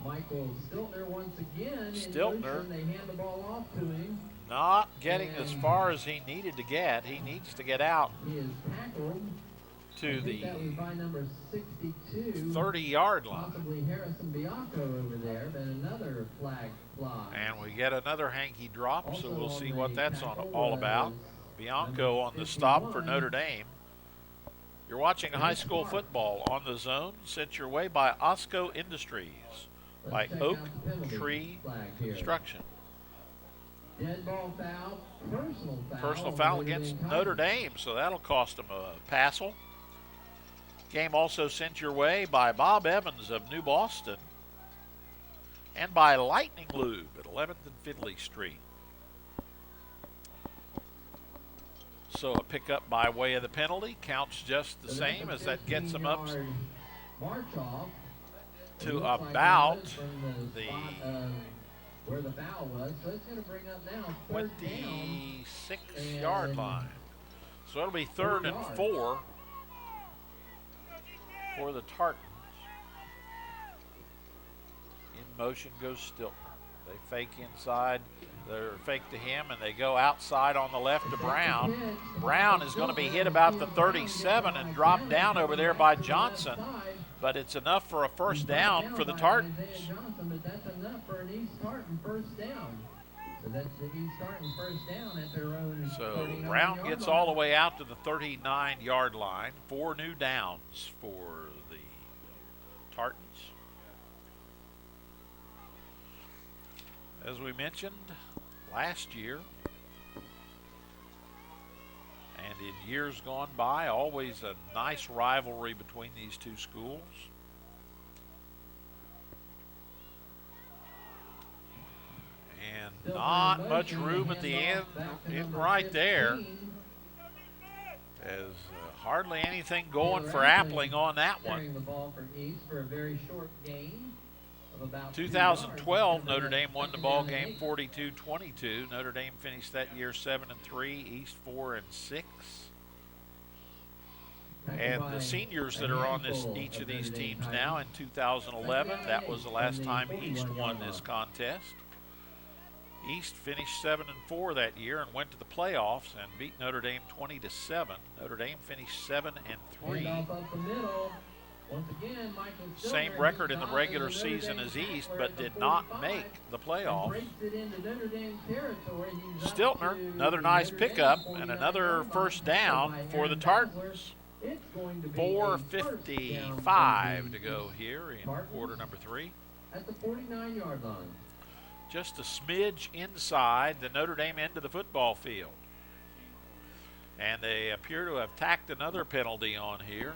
Michael Stiltner once again. Stiltner They hand the ball off to him. not getting as far as he needed to get. He needs to get out He is tackled to the that was by number 62. 30-yard line. Possibly Harrison Bianco over there, but another flag fly. And we get another hanky drop, so we'll see what that's all about. Bianco on the stop for Notre Dame. You're watching high school football on the Zone, sent your way by Osco Industries, by Oak Tree Construction. Dead ball foul, Personal foul against Notre Dame, so that'll cost them a passel. Game also sent your way by Bob Evans of New Boston and by Lightning Lube at 11th and Findlay Street. So a pickup by way of the penalty counts just the same, as that gets them up to about the where the foul was. So it's going to bring up now 26-yard line. So it'll be 3rd and 4 for the Tartans. In motion goes Stiltner. They fake inside. They're fake to him, and they go outside on the left to Brown. Brown is going to be hit about the 37 and dropped down over there by Johnson, but it's enough for a first down for the Tartans. But that's enough for an East Tartan first down. So that's the East Tartan first down at their own. So Brown gets all the way out to the 39-yard line. 4 new downs for the Tartans. As we mentioned last year, and in years gone by, always a nice rivalry between these two schools. And not much room at the end right there. As hardly anything going for Appling on that one. The ball for East for a very short gain. 2012, Notre Dame won the ball game 42-22. Notre Dame finished that year 7-3, East 4-6. And the seniors that are on each of these teams now in 2011, that was the last time East won this contest. East finished 7-4 that year and went to the playoffs and beat Notre Dame 20-7. Notre Dame finished 7-3. Same record in the regular season as East, but did not make the playoffs. Stiltner, another nice pickup and another first down for the Tartans. 4:55 to go here in quarter number 3. At the 49-yard line. Just a smidge inside the Notre Dame end of the football field. And they appear to have tacked another penalty on here.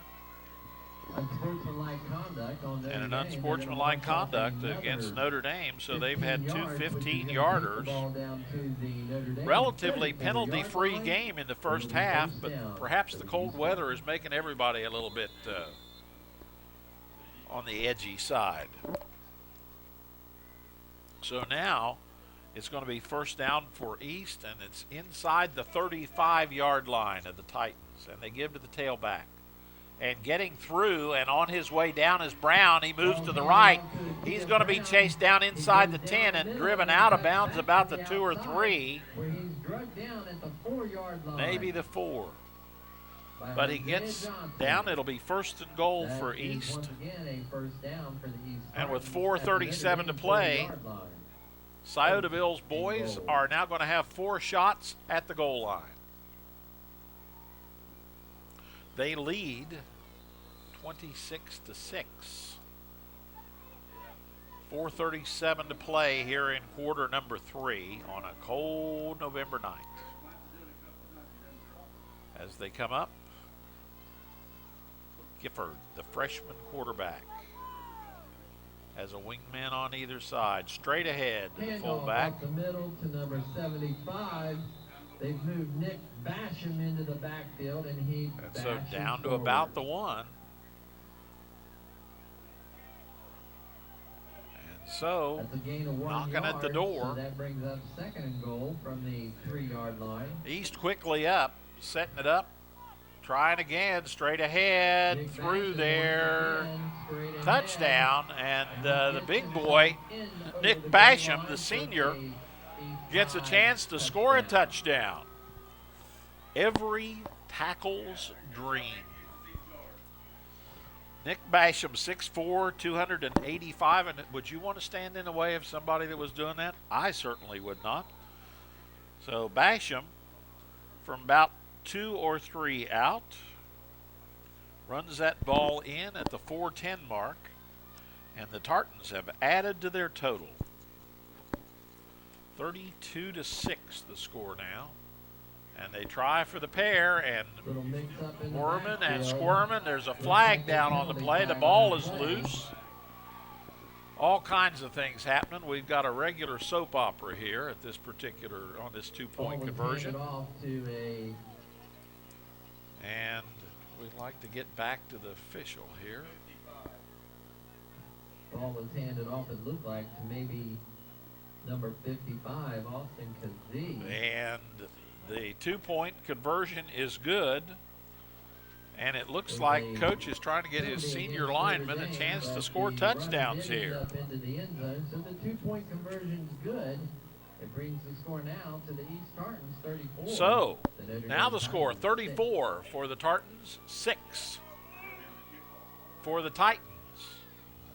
Unsportsmanlike conduct on Notre and an Dame. unsportsmanlike conduct against Notre Dame, so they've had 2 15-yarders. Relatively penalty-free game in the first half, but perhaps the cold weather is making everybody a little bit on the edgy side. So now it's going to be first down for East, and it's inside the 35-yard line of the Titans, and they give to the tailback. And getting through and on his way down is Brown. He moves to the right. He's going to be chased down inside the 10 and driven out of bounds about the 2 or 3. Maybe the 4. But he gets down. It'll be first and goal for East. And with 4:37 to play, Sciotaville's boys are now going to have 4 shots at the goal line. They lead 26-6. 4:37 to play here in quarter number 3 on a cold November night. As they come up, Gifford, the freshman quarterback, has a wingman on either side. Straight ahead to the Handoff fullback. up the middle to number 75. They've moved Nick Basham into the backfield, and he And so bashes down to forward. about the 1. And so That's a gain of 1 knocking yard, at the door. So that brings up 2nd and goal from the 3-yard line. East quickly up, setting it up. Trying again, straight ahead, Nick through Basham there, once again, straight ahead. touchdown, and the big boy, Nick Basham, the senior, gets a chance to score a touchdown. Every tackle's dream. Nick Basham, 6'4", 285, and would you want to stand in the way of somebody that was doing that? I certainly would not. So Basham, from about 2 or 3 out, runs that ball in at the 4:10 mark, and the Tartans have added to their total. 32-6 the score now, and they try for the pair, and worming and squirming. There's a flag down on the play. The ball is loose. All kinds of things happening. We've got a regular soap opera here at this particular, on this 2-point conversion. And we'd like to get back to the official here. Ball was handed off, it looked like, to maybe number 55, Austin Kazee. And the 2-point conversion is good. And it looks like Coach is trying to get his senior lineman a chance to score touchdowns here. Into the end zone, so the 2-point conversion is good. It brings the score now to the East Tartans, 34. So, now the score, 34 for the Tartans, 6 for the Titans.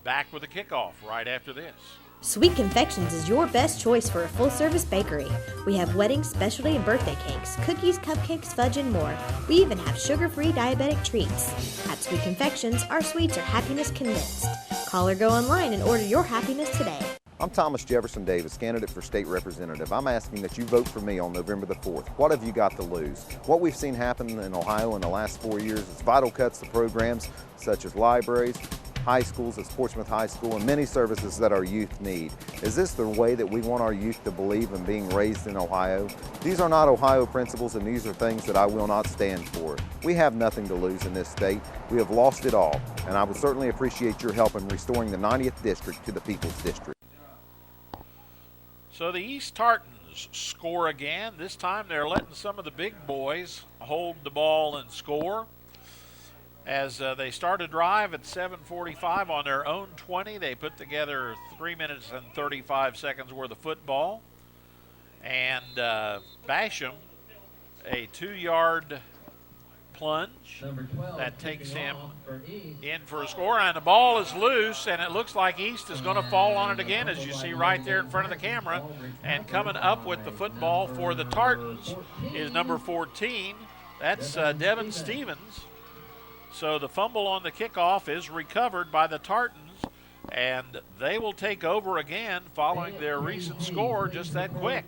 Back with a kickoff right after this. Sweet Confections is your best choice for a full-service bakery. We have wedding, specialty, and birthday cakes, cookies, cupcakes, fudge, and more. We even have sugar-free diabetic treats. At Sweet Confections, our sweets are happiness convinced. Call or go online and order your happiness today. I'm Thomas Jefferson Davis, candidate for state representative. I'm asking that you vote for me on November the 4th. What have you got to lose? What we've seen happen in Ohio in the last 4 years is vital cuts to programs such as libraries, high schools at Portsmouth High School, and many services that our youth need. Is this the way that we want our youth to believe in being raised in Ohio? These are not Ohio principles, and these are things that I will not stand for. We have nothing to lose in this state. We have lost it all, and I would certainly appreciate your help in restoring the 90th District to the People's District. So the East Tartans score again. This time they're letting some of the big boys hold the ball and score. As they start a drive at 7:45 on their own 20, they put together 3 minutes and 35 seconds worth of football. And Basham, a 2-yard plunge that takes him in for a score, and the ball is loose, and it looks like East is going to fall on it again, as you see right there in front of the camera. And coming up with the football for the Tartans is number 14. That's Devin Stevens. So the fumble on the kickoff is recovered by the Tartans, and they will take over again following their recent score just that quick.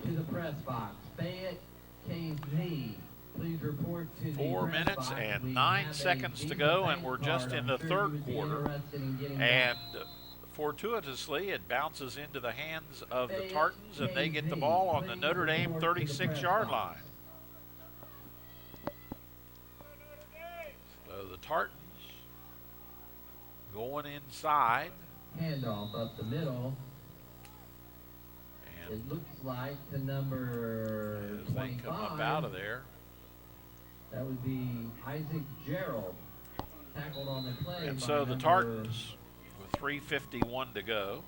4 minutes and 9 seconds to go, and we're just in the third quarter. And fortuitously, it bounces into the hands of the Tartans, and they get the ball on the Notre Dame 36-yard line. So the Tartans going inside. Handoff up the middle. And it looks like to number 25. They come up out of there. That would be Isaac Gerald, tackled on the play. And so the Tartans, with 3:51 to go.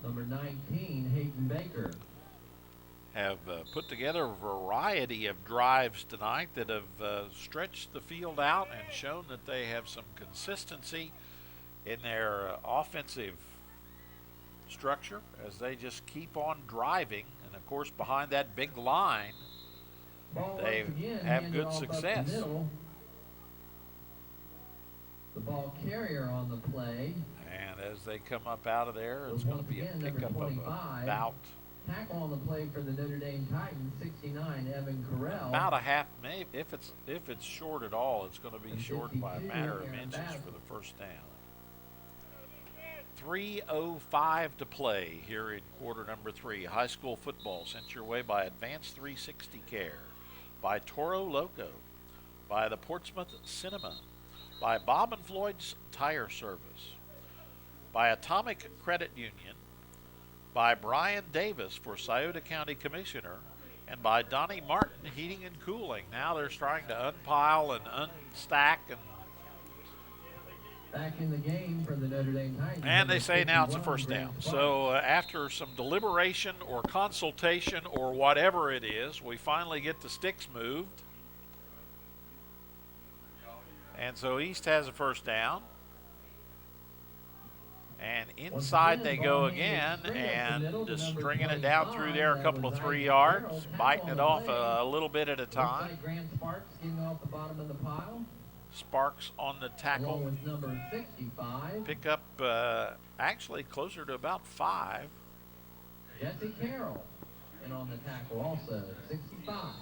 Number 19, Hayden Baker. Have put together a variety of drives tonight that have stretched the field out and shown that they have some consistency in their offensive structure as they just keep on driving. And, of course, behind that big line, they have good success. The ball carrier on the play. And as they come up out of there, it's going to be a pickup of about. Tackle on the play for the Notre Dame Titans, 69, Evan Carell. about a half. Maybe if it's short at all, it's going to be short by a matter of inches for the first down. 3:05 to play here in quarter number 3. High school football sent your way by Advanced 360 Care, by Toro Loco, by the Portsmouth Cinema, by Bob and Floyd's Tire Service, by Atomic Credit Union, by Brian Davis for Scioto County Commissioner, and by Donnie Martin Heating and Cooling. Now they're trying to unpile and unstack and back in the game for the Notre Dame Tigers. And they say now it's a first down. So after some deliberation or consultation or whatever it is, we finally get the sticks moved. And so East has a first down. And inside they go again, and just stringing it down through there a couple of 3 yards, biting it off a little bit at a time. Grant Sparks getting off the bottom of the pile. Sparks on the tackle. Along with number 65. Pick up actually closer to about 5. Jesse Carroll. And on the tackle also, 65.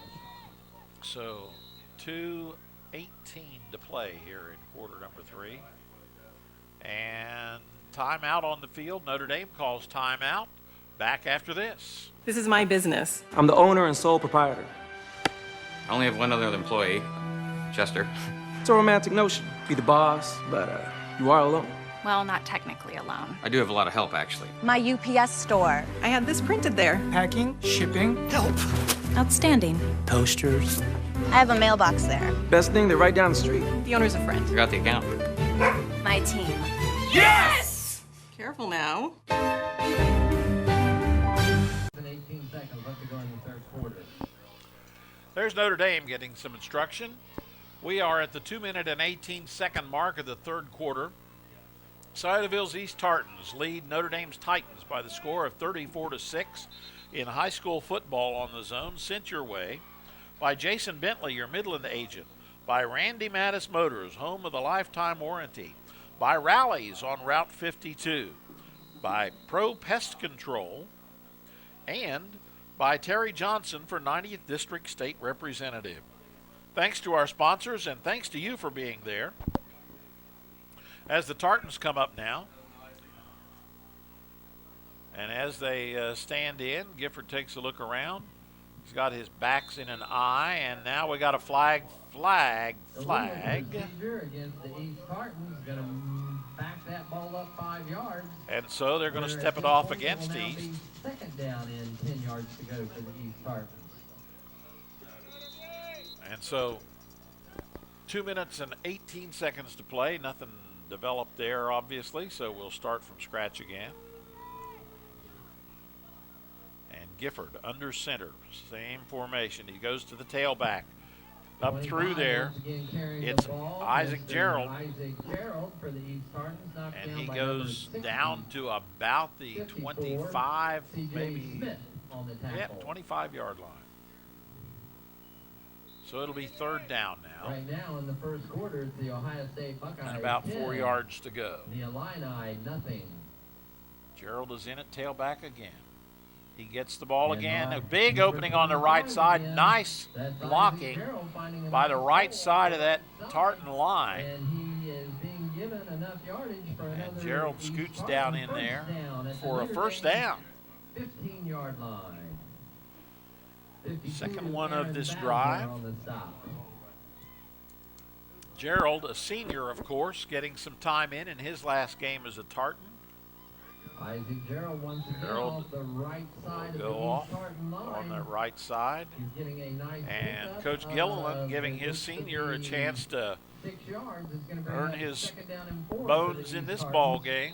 So 2:18 to play here in quarter number 3. And timeout on the field. Notre Dame calls timeout. Back after this. This is my business. I'm the owner and sole proprietor. I only have one other employee, Chester. It's a romantic notion. Be the boss, but you are alone. Well, not technically alone. I do have a lot of help, actually. My UPS store. I had this printed there. Packing, shipping, help. Outstanding. Toasters. I have a mailbox there. Best thing, they're right down the street. The owner's a friend. I got the account. My team. Yes! Careful now. 18 seconds left to go in the third quarter. There's Notre Dame getting some instruction. We are at the 2-minute and 18-second mark of the third quarter. Sciotoville's East Tartans lead Notre Dame's Titans by the score of 34-6 in high school football on the zone. Sent your way by Jason Bentley, your Midland agent, by Randy Mattis Motors, home of the lifetime warranty, by Rallies on Route 52, by Pro Pest Control, and by Terry Johnson for 90th District State Representative. Thanks to our sponsors, and thanks to you for being there. As the Tartans come up now, and as they stand in, Gifford takes a look around. He's got his backs in an eye, and now we got a flag. Against the East Tartans, going to back that ball up 5 yards. And so they're going to step it off against East. Second down in 10 yards to go for the East Tartans. And so 2 minutes and 18 seconds to play. Nothing developed there, obviously, so we'll start from scratch again. And Gifford under center, same formation. He goes to the tailback. Up through there, it's Isaac Gerald. And he goes down to about the 25, maybe, 25-yard line. So it'll be third down now. Right now in the first quarter, it's the Ohio State Buckeyes. And about 4 yards to go. The Illini, nothing. Gerald is in at tailback again. He gets the ball again. A big opening on the right side. Nice blocking by the right side of that Tartan line. And he is being given enough yardage for another. And Gerald scoots down in there for a first down. 15-yard line. Second one of this drive. Gerald, a senior, of course, getting some time in his last game as a Tartan. Isaac Gerald once again off the right side will go off on the right side. He's getting a nice and Coach Gilliland giving his senior a chance to earn his bones in this ball game.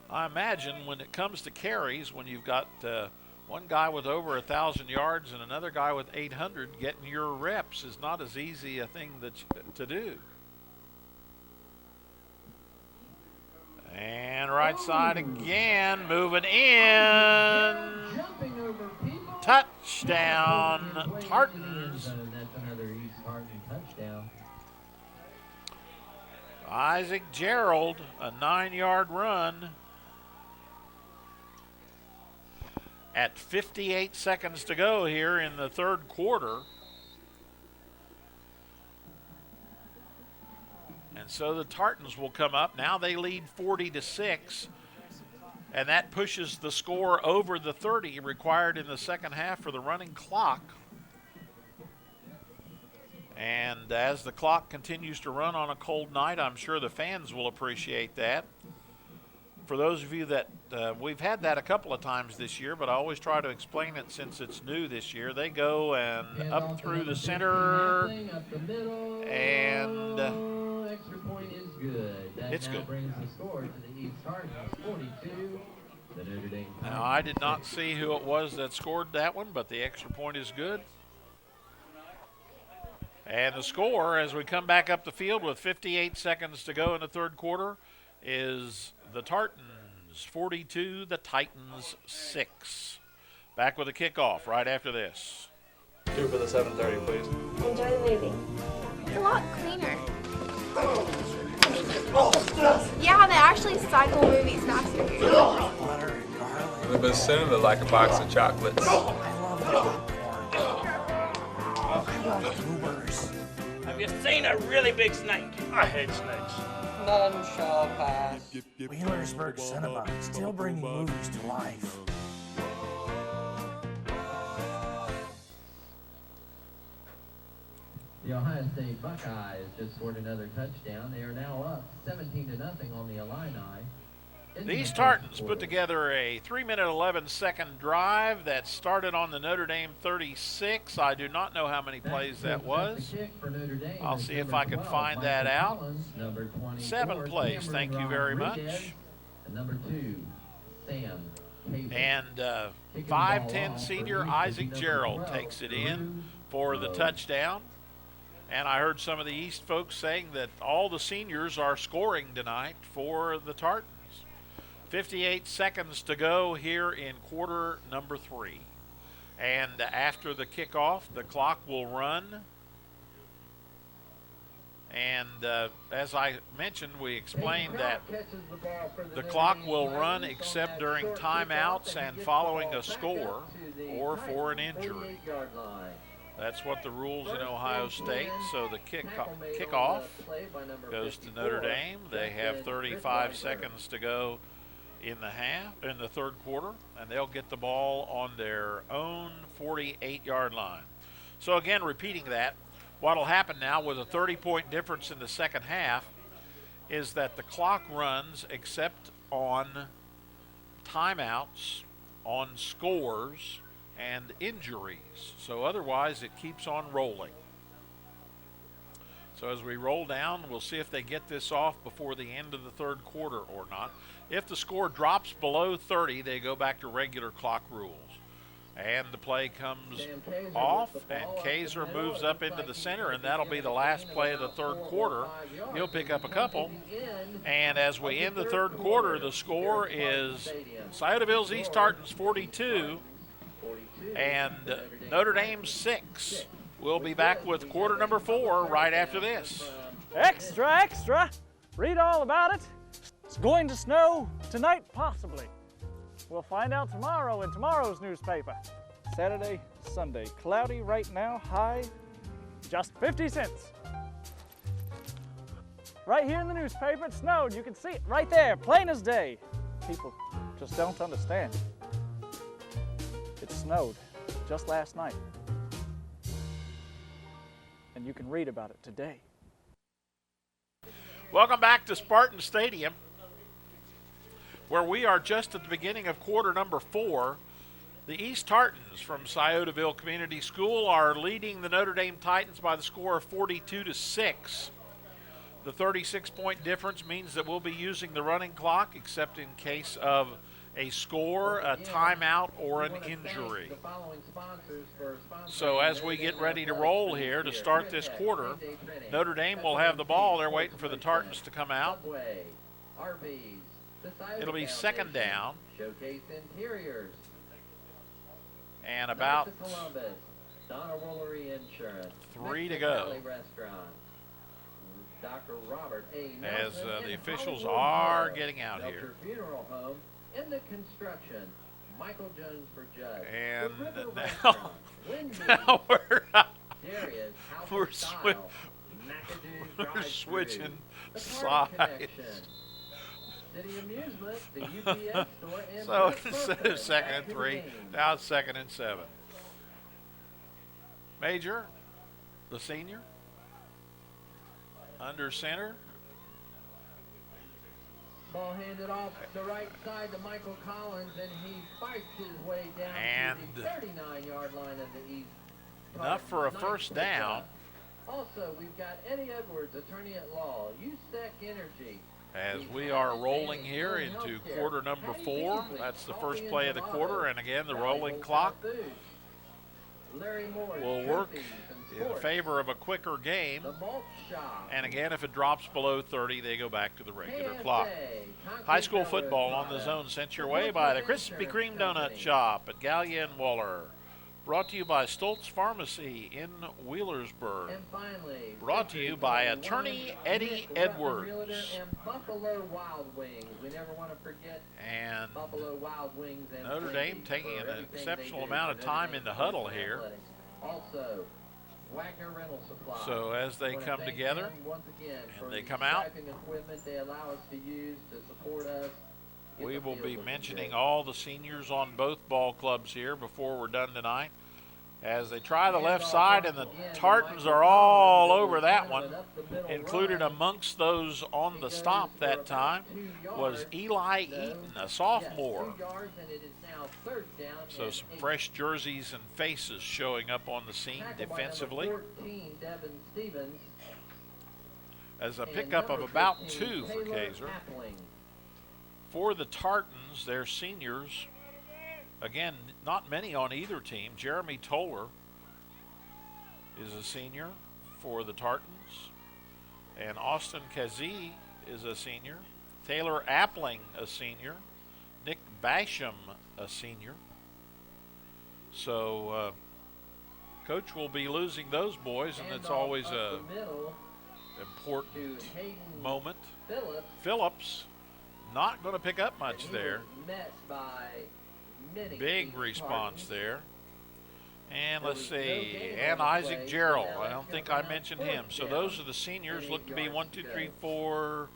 I imagine when it comes to carries, when you've got one guy with over 1,000 yards and another guy with 800, getting your reps is not as easy a thing to do. And right side again, moving in. Touchdown, Tartans. That's another East Tartan touchdown. Isaac Gerald, a 9-yard run. at 58 seconds to go here in the third quarter. And so the Tartans will come up. Now they lead 40-6, and that pushes the score over the 30 required in the second half for the running clock. And as the clock continues to run on a cold night, I'm sure the fans will appreciate that. For those of you that, we've had that a couple of times this year, but I always try to explain it since it's new this year. They go and up through the center, and extra point is good. That it's now good. brings the score to the East Tartans 42. The Notre Dame Now, I did not see who it was that scored that one, but the extra point is good. And the score, as we come back up the field with 58 seconds to go in the third quarter, is the Tartans 42, the Titans 6. Back with a kickoff right after this. 2 for the 7:30, please. Enjoy the movie. It's a lot cleaner. Yeah, they actually cycle movies faster here. The bassoon looked like a box of chocolates. Have you seen a really big snake? I hate snakes. None shall pass. Wheelersburg Cinema, still bringing movies to life. The Ohio State Buckeyes just scored another touchdown. They are now up 17-0 on the Illini. These Tartans put together a 3-minute 11-second drive that started on the Notre Dame 36. I do not know how many plays that was. I'll see if I can find that out. 7 plays, thank you very much. Number 2, Sam. And 5'10" senior Isaac Gerald takes it in for the touchdown. And I heard some of the East folks saying that all the seniors are scoring tonight for the Tartans. 58 seconds to go here in quarter number 3. And after the kickoff, the clock will run. And as I mentioned, we explained that the clock will run except during timeouts and following a score or for an injury. That's what the rules in Ohio State. So the kickoff goes to Notre Dame. They have 35 seconds to go in the third quarter, and they'll get the ball on their own 48-yard line. So again, repeating that, what'll happen now with a 30-point difference in the second half is that the clock runs except on timeouts, on scores, and injuries. So otherwise, it keeps on rolling. So as we roll down, we'll see if they get this off before the end of the third quarter or not. If the score drops below 30, they go back to regular clock rules. And the play comes off, and Kaiser moves up into the center, and that'll be the last play of the third quarter. He'll pick up a couple. And as we end the third quarter, the score is Sciotoville's East Tartans 42 and Notre Dame 6. We'll be back with quarter number 4 right after this. Extra, extra! Read all about it. It's going to snow tonight, possibly. We'll find out tomorrow in tomorrow's newspaper. Saturday, Sunday, cloudy right now, high just 50 cents. Right here in the newspaper, it snowed. You can see it right there, plain as day. People just don't understand. It snowed just last night. And you can read about it today. Welcome back to Spartan Stadium, where we are just at the beginning of quarter number 4. The East Tartans from Sciotoville Community School are leading the Notre Dame Titans by the score of 42-6. The 36-point difference means that we'll be using the running clock, except in case of a score, a timeout, or an injury. So as we get ready to roll here to start this quarter, Notre Dame will have the ball. They're waiting for the Tartans to come out. It'll be second down. And about 3 to go. As the officials are getting out here. In the construction, Michael Jones for judge. And The River now, Restaurant, now Darius, House we're, of Style, McAdoo we're Drive-Thru, switching The sides. Park Connection, City Amusement, the UPS store, and So Brett instead Booker. of second Back and to the 3, game. now it's 2nd and 7. Major, the senior, under center. Ball handed off the right side to Michael Collins, and he fights his way down And to the 39-yard line of the East. enough for a Nice first pickup. down. Also, we've got Eddie Edwards, attorney at law, USEC Energy. As we are rolling here into quarter number 4. That's the first play of the quarter, and again the rolling clock will work in favor of a quicker game. And again, if it drops below 30, they go back to the regular clock. High school football on the Zone sent your way by the Krispy Kreme Donut Shop at Gallia and Waller. Brought to you by Stoltz Pharmacy in Wheelersburg. And finally, Brought to you by attorney Eddie Edwards. And Buffalo Wild Wings. We never want to forget And Buffalo Wild Wings and Notre Dame Wendy's taking for an everything exceptional they do amount for of Notre time Dame in the huddle sports and here. athletics. Also, Wagner Rental Supply. So as they Wanna come thank together them once again for and they the come out, striping equipment they allow us to use to support us. Get we the will field be looking mentioning good. all the seniors on both ball clubs here before we're done tonight. As they try the left side, and the Tartans are all over that one. Included amongst those on the stop that time was Eli Eaton, a sophomore. So some fresh jerseys and faces showing up on the scene defensively. As a pickup of about 2 for Kaiser. For the Tartans, their seniors, again, not many on either team. Jeremy Toller is a senior for the Tartans. And Austin Kazee is a senior. Taylor Appling, a senior. Nick Basham, a senior. So, Coach will be losing those boys, and it's always a important moment. Phillips not going to pick up much there. Big response there. And let's see, and Isaac Gerald. I don't think I mentioned him. So those are the seniors. Look to be 1, 2, 3, 4,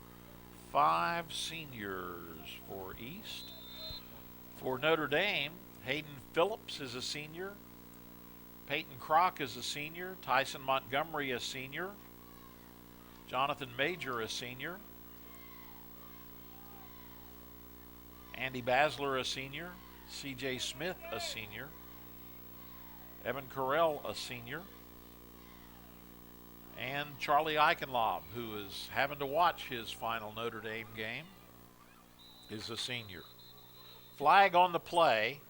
5 seniors for East. For Notre Dame, Hayden Phillips is a senior. Peyton Kroc is a senior. Tyson Montgomery a senior. Jonathan Major a senior. Andy Basler a senior. C.J. Smith a senior. Evan Carell a senior. And Charlie Eichenlaub, who is having to watch his final Notre Dame game, is a senior. Flag on the play.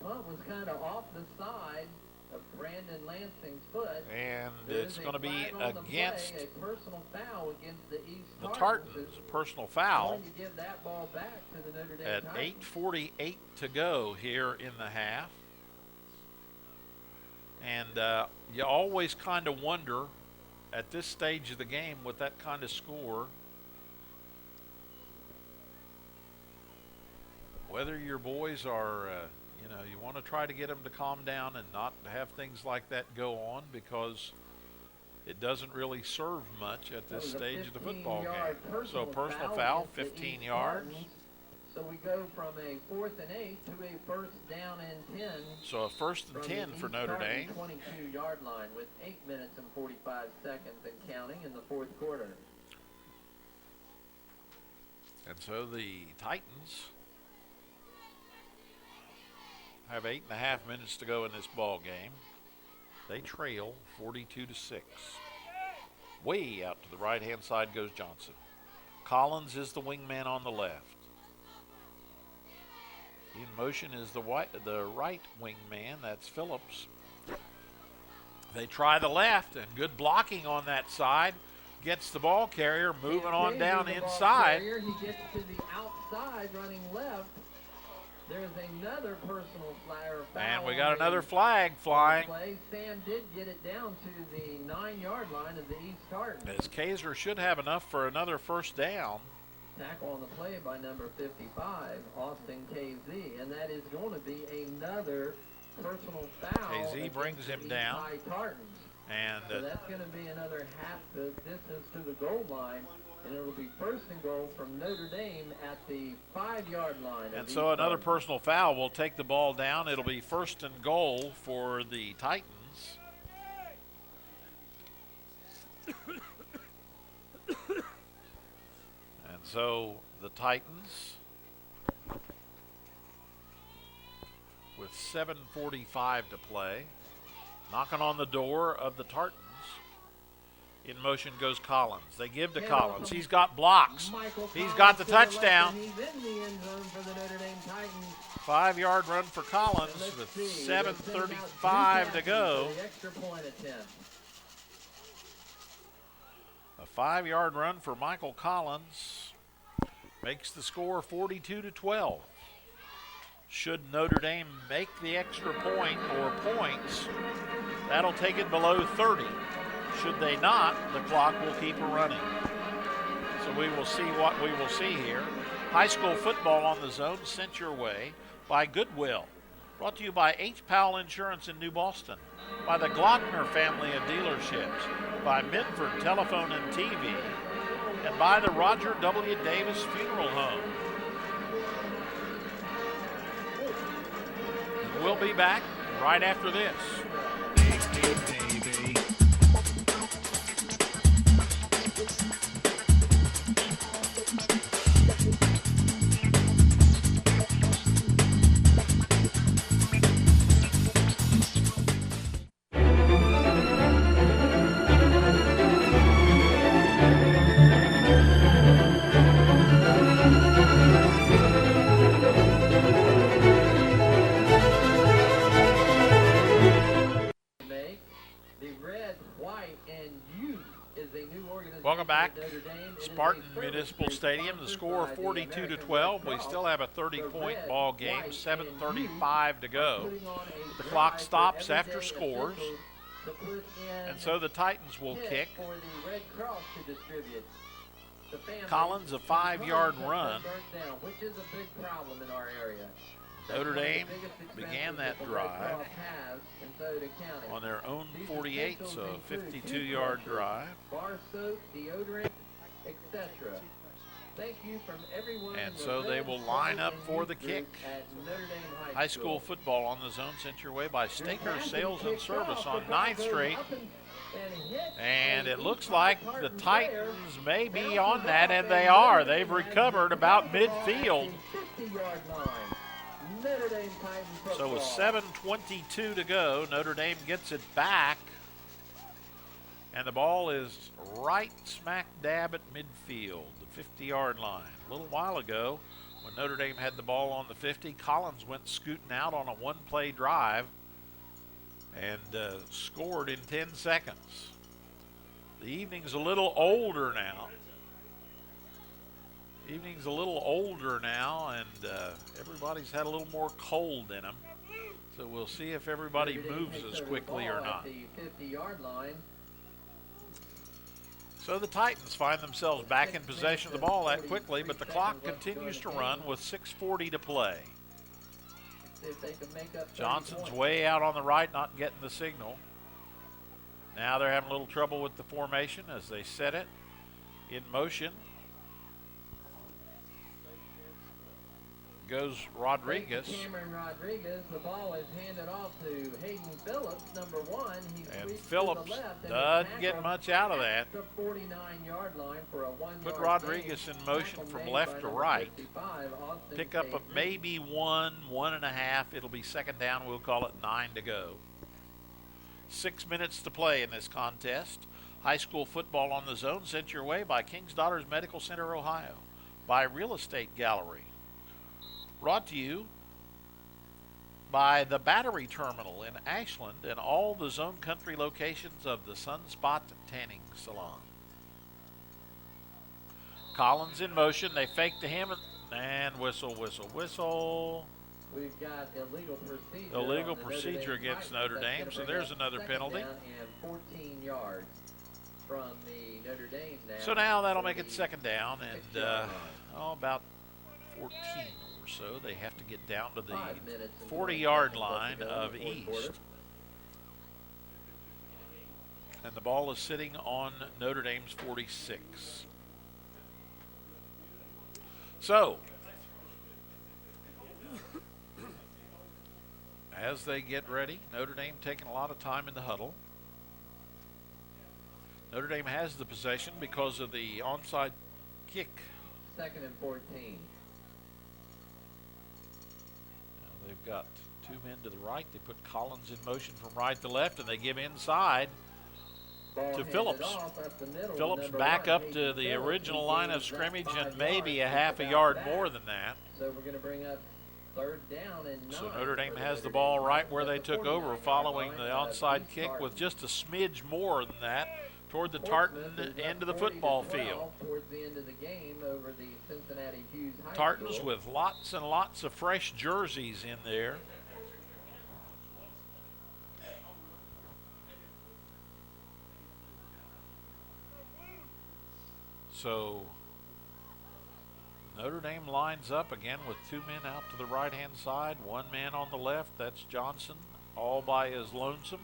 Punt was kind of off the side of Brandon Lansing's foot. And it's going to be against a personal foul against the East the Tartans. A personal foul going to give that ball back to the Notre Dame at Titans. 8:48 to go here in the half. And you always kind of wonder at this stage of the game with that kind of score whether your boys are, you want to try to get them to calm down and not have things like that go on, because it doesn't really serve much at this stage of the football game. So personal foul, 15 yards. So we go from a 4th and 8 to a 1st down and 10. So a 1st and 10 for Notre Dame. 22-yard line with 8 minutes and 45 seconds and counting in the 4th quarter. And so the Titans have 8.5 minutes to go in this ball game. They trail 42-6. Way out to the right-hand side goes Johnson. Collins is the wingman on the left. In motion is the right wingman. That's Phillips. They try the left, and good blocking on that side. Gets the ball carrier moving on down inside. He gets to the outside running left. There's another personal flag or foul. And we got another flag flying. Sam did get it down to the 9-yard line of the East Tartans. As Kaiser should have enough for another 1st down. Tackle on the play by number 55, Austin KZ, and that is going to be another personal foul. KZ brings him down. And so that's going to be another half the distance to the goal line, and it'll be first and goal from Notre Dame at the 5-yard line. And so another personal foul will take the ball down. It'll be first and goal for the Titans. And so the Titans, with 7:45 to play, knocking on the door of the Tartans. In motion goes Collins. They give to Collins. He's got blocks. He's got the touchdown. 5-yard run for Collins with 7:35 to go. A 5-yard run for Michael Collins makes the score 42-12. Should Notre Dame make the extra point or points, that'll take it below 30. Should they not, the clock will keep running. So we will see what we will see here. High school football on the zone sent your way by Goodwill. Brought to you by H. Powell Insurance in New Boston, by the Glockner family of dealerships, by Midford Telephone and TV, and by the Roger W. Davis Funeral Home. And we'll be back right after this. Welcome back. Spartan Municipal Stadium. The score 42-12. We still have a 30-point ball game. 7:35 to go. The clock stops after scores, and so the Titans will kick. Collins, a 5-yard run. Which is a big problem in our area. Notre Dame began that drive on their own 48, so a 52-yard drive. Bar soap, deodorant, etc. Thank you from everyone. And so they will line up for the kick. High school football on the zone sent your way by Staker Sales and Service on 9th Street. And it looks like the Titans may be on that, and they are. They've recovered about midfield. So with 7:22 to go, Notre Dame gets it back, and the ball is right smack dab at midfield, the 50-yard line. A little while ago, when Notre Dame had the ball on the 50, Collins went scooting out on a one-play drive and scored in 10 seconds. The evening's a little older now. Evening's a little older now, and everybody's had a little more cold in them. So we'll see if everybody moves as quickly or not. So the Titans find themselves back in possession of the ball that quickly, but the clock continues to run with 6:40 to play. Johnson's way out on the right, not getting the signal. Now they're having a little trouble with the formation as they set it in motion. Goes Rodriguez. Cameron Rodriguez. The ball is handed off to Hayden Phillips, number 1. And Phillips doesn't get much out of that. The 49-yard line for a 1-yard Put Rodriguez in motion from left to right. Pick up a maybe 1.5. It'll be second down. We'll call it 9 to go. 6 minutes to play in this contest. High school football on the zone sent your way by King's Daughters Medical Center, Ohio, by Real Estate Gallery. Brought to you by the Battery Terminal in Ashland and all the Zone Country locations of the Sunspot Tanning Salon. Collins in motion. They fake to him and whistle, whistle, whistle. We've got illegal procedure. Illegal procedure against Notre Dame, so there's another penalty. 14 yards. from the Notre Dame now. So now that'll make it second down, and about 14 or so. They have to get down to the 40-yard line of East. And the ball is sitting on Notre Dame's 46. So, as they get ready, Notre Dame taking a lot of time in the huddle. Notre Dame has the possession because of the onside kick. 2nd and 14. Now they've got two men to the right. They put Collins in motion from right to left, and they give inside to Phillips. Phillips back up to the original line of scrimmage and maybe a half a yard more than that. So we're going to bring up 3rd down and 9. So Notre Dame has the ball right where they took over following the onside kick with just a smidge more than that toward the Tartan end of the football field. Towards the end of the game over the Cincinnati Hughes High Tartans School. with lots and lots of fresh jerseys in there. So Notre Dame lines up again with two men out to the right-hand side, one man on the left. That's Johnson, all by his lonesome.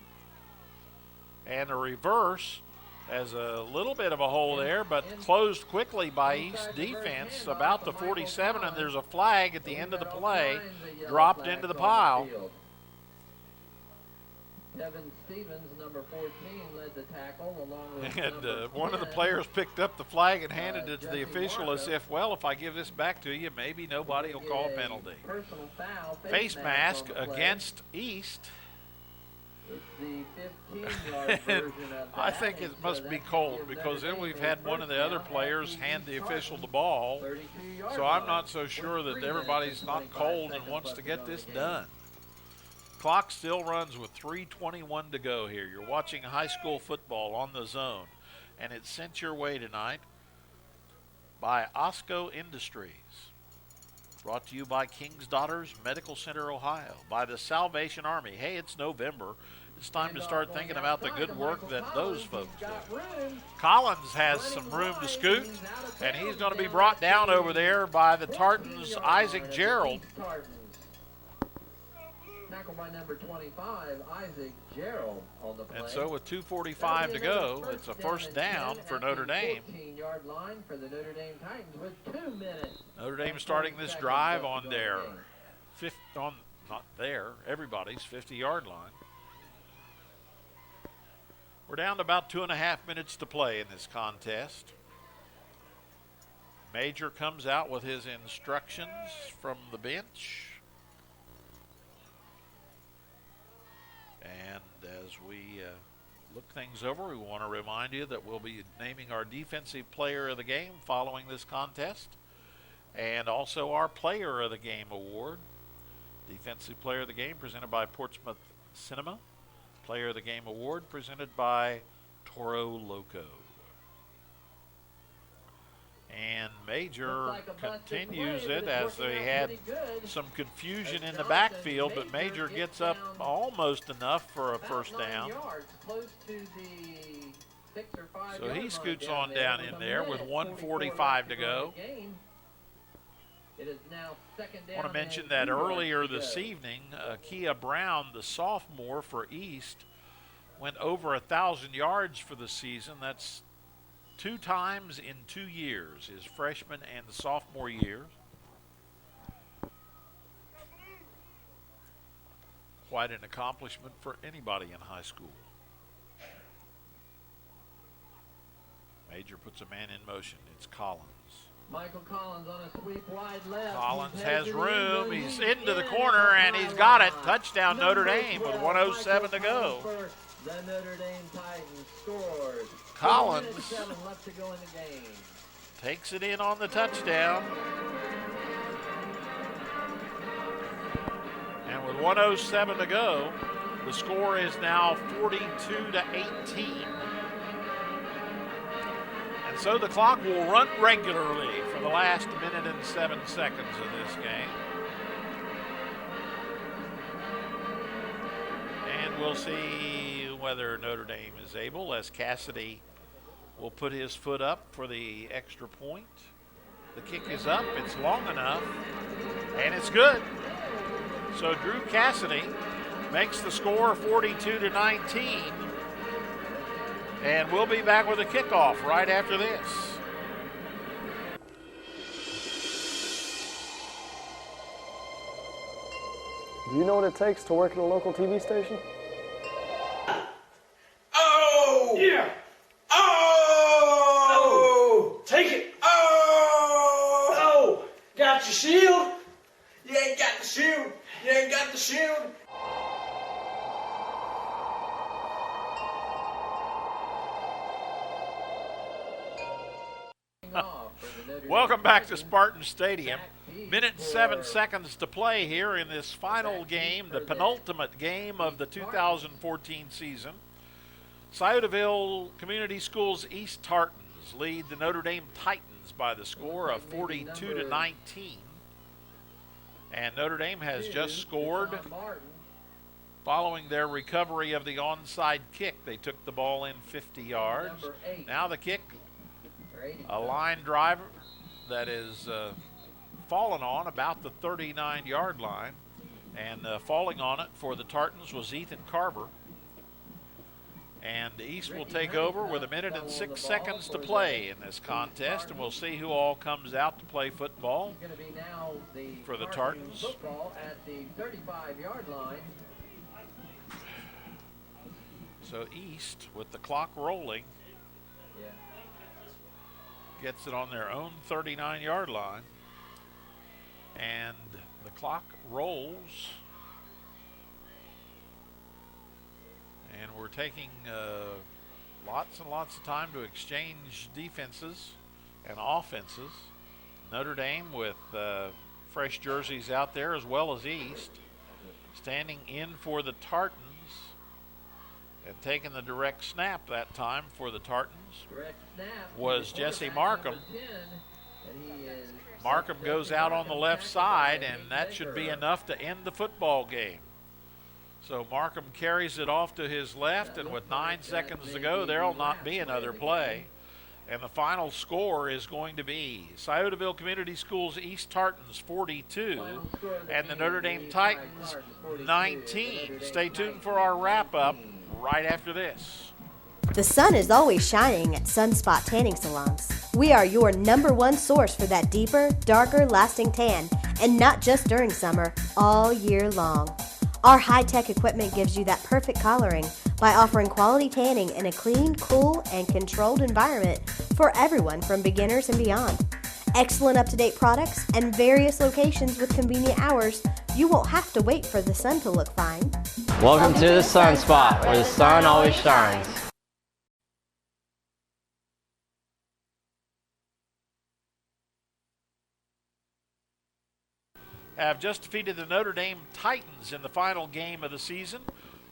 And a reverse has a little bit of a hole there, but closed quickly by East defense about the 47, and there's a flag at the end of the play, dropped into the pile. Devin Stevens, number 14, led the tackle along with And one of the players picked up the flag and handed it to the official as if, well, if I give this back to you, maybe nobody will call a penalty. Face mask against East. It's the 15-yard version of I think it must be cold because then we've had one of the other players hand the official the ball. So I'm not so sure that everybody's not cold and wants to get this done. Clock still runs with 3:21 to go here. You're watching high school football on the Zone, and it's sent your way tonight by Osco Industries. Brought to you by King's Daughters Medical Center, Ohio, by the Salvation Army. Hey, it's November. It's time to start thinking about the good work that those folks do. Collins has some room to scoot, and he's going to be brought down over there by the Tartans' Isaac Gerald. Tackled by number 25, Isaac Gerald on the play. And so with 2:45 to go, it's a first down for Notre Dame. 14-yard line for the Notre Dame Titans with 2 minutes. Notre Dame starting this drive on their everybody's 50-yard line. We're down to about 2.5 minutes to play in this contest. Major comes out with his instructions from the bench. And as we look things over, we want to remind you that we'll be naming our Defensive Player of the Game following this contest, and also our Player of the Game award. Defensive Player of the Game presented by Portsmouth Cinema. Player of the Game award presented by Toro Loco. And Major continues it as they had some confusion in the backfield, but Major gets up almost enough for a first down. So he scoots on down in there with 1:45 to go. I want to mention that earlier this evening, Kia Brown, the sophomore for East, went over 1,000 yards for the season. That's 2 times in 2 years, his freshman and the sophomore years. Quite an accomplishment for anybody in high school. Major puts a man in motion. It's Collins. Michael Collins on a sweep wide left. Collins has room. He's into the corner, and he's got it. Touchdown Notre Dame with 1:07 to go. The Notre Dame Titans scored. Collins left to go in the game. Takes it in on the touchdown. And with 1:07 to go, the score is now 42-18. And so the clock will run regularly for the last minute and 7 seconds of this game. And we'll see whether Notre Dame is able, as Cassidy will put his foot up for the extra point. The kick is up. It's long enough, and it's good. So Drew Cassidy makes the score 42-19, and we'll be back with a kickoff right after this. Do you know what it takes to work at a local TV station? Oh! Yeah! Oh! Take it! Oh! Oh! Got your shield? You ain't got the shield. You ain't got the shield. Welcome back to Spartan Stadium. Minute 7 seconds to play here in this final game, the penultimate game of the 2014 season. Sciotaville Community Schools East Tartans lead the Notre Dame Titans by the score of 42-19. And Notre Dame has just scored following their recovery of the onside kick. They took the ball in 50 yards. Now the kick, a line driver that is fallen on about the 39-yard line. And falling on it for the Tartans was Ethan Carver. And the East will take over with 1 minute and 6 seconds to play in this contest, and we'll see who all comes out to play football for the Tartans. At the 35-yard line. So East, with the clock rolling, gets it on their own 39-yard line, and the clock rolls. And we're taking lots and lots of time to exchange defenses and offenses. Notre Dame with fresh jerseys out there as well as East. Standing in for the Tartans and taking the direct snap that time for the Tartans was Jesse Markham. Markham goes out on the left side, and that should be enough to end the football game. So Markham carries it off to his left, and with 9 seconds to go, there will not be another play. And the final score is going to be Sciotaville Community Schools East Tartans 42 and the Notre Dame Titans 19. Stay tuned for our wrap-up right after this. The sun is always shining at Sunspot Tanning Salons. We are your #1 source for that deeper, darker, lasting tan, and not just during summer, all year long. Our high-tech equipment gives you that perfect coloring by offering quality tanning in a clean, cool, and controlled environment for everyone from beginners and beyond. Excellent up-to-date products and various locations with convenient hours. You won't have to wait for the sun to look fine. Welcome to the Sunspot, where the sun always shines. Have just defeated the Notre Dame Titans in the final game of the season,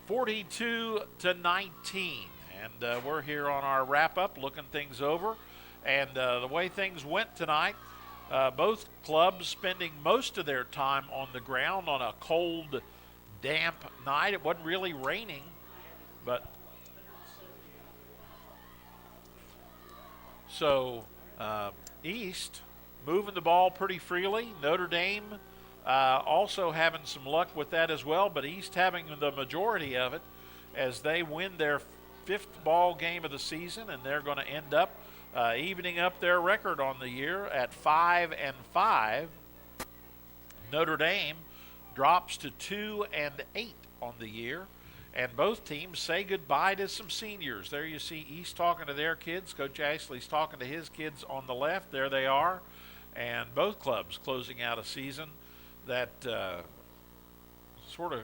42-19. And we're here on our wrap-up, looking things over. And the way things went tonight, both clubs spending most of their time on the ground on a cold, damp night. It wasn't really raining, but so East moving the ball pretty freely. Notre Dame also having some luck with that as well, but East having the majority of it as they win their 5th ball game of the season, and they're going to end up evening up their record on the year at 5-5. Notre Dame drops to 2-8 on the year, and both teams say goodbye to some seniors. There you see East talking to their kids. Coach Ashley's talking to his kids on the left. There they are, and both clubs closing out a season that sort of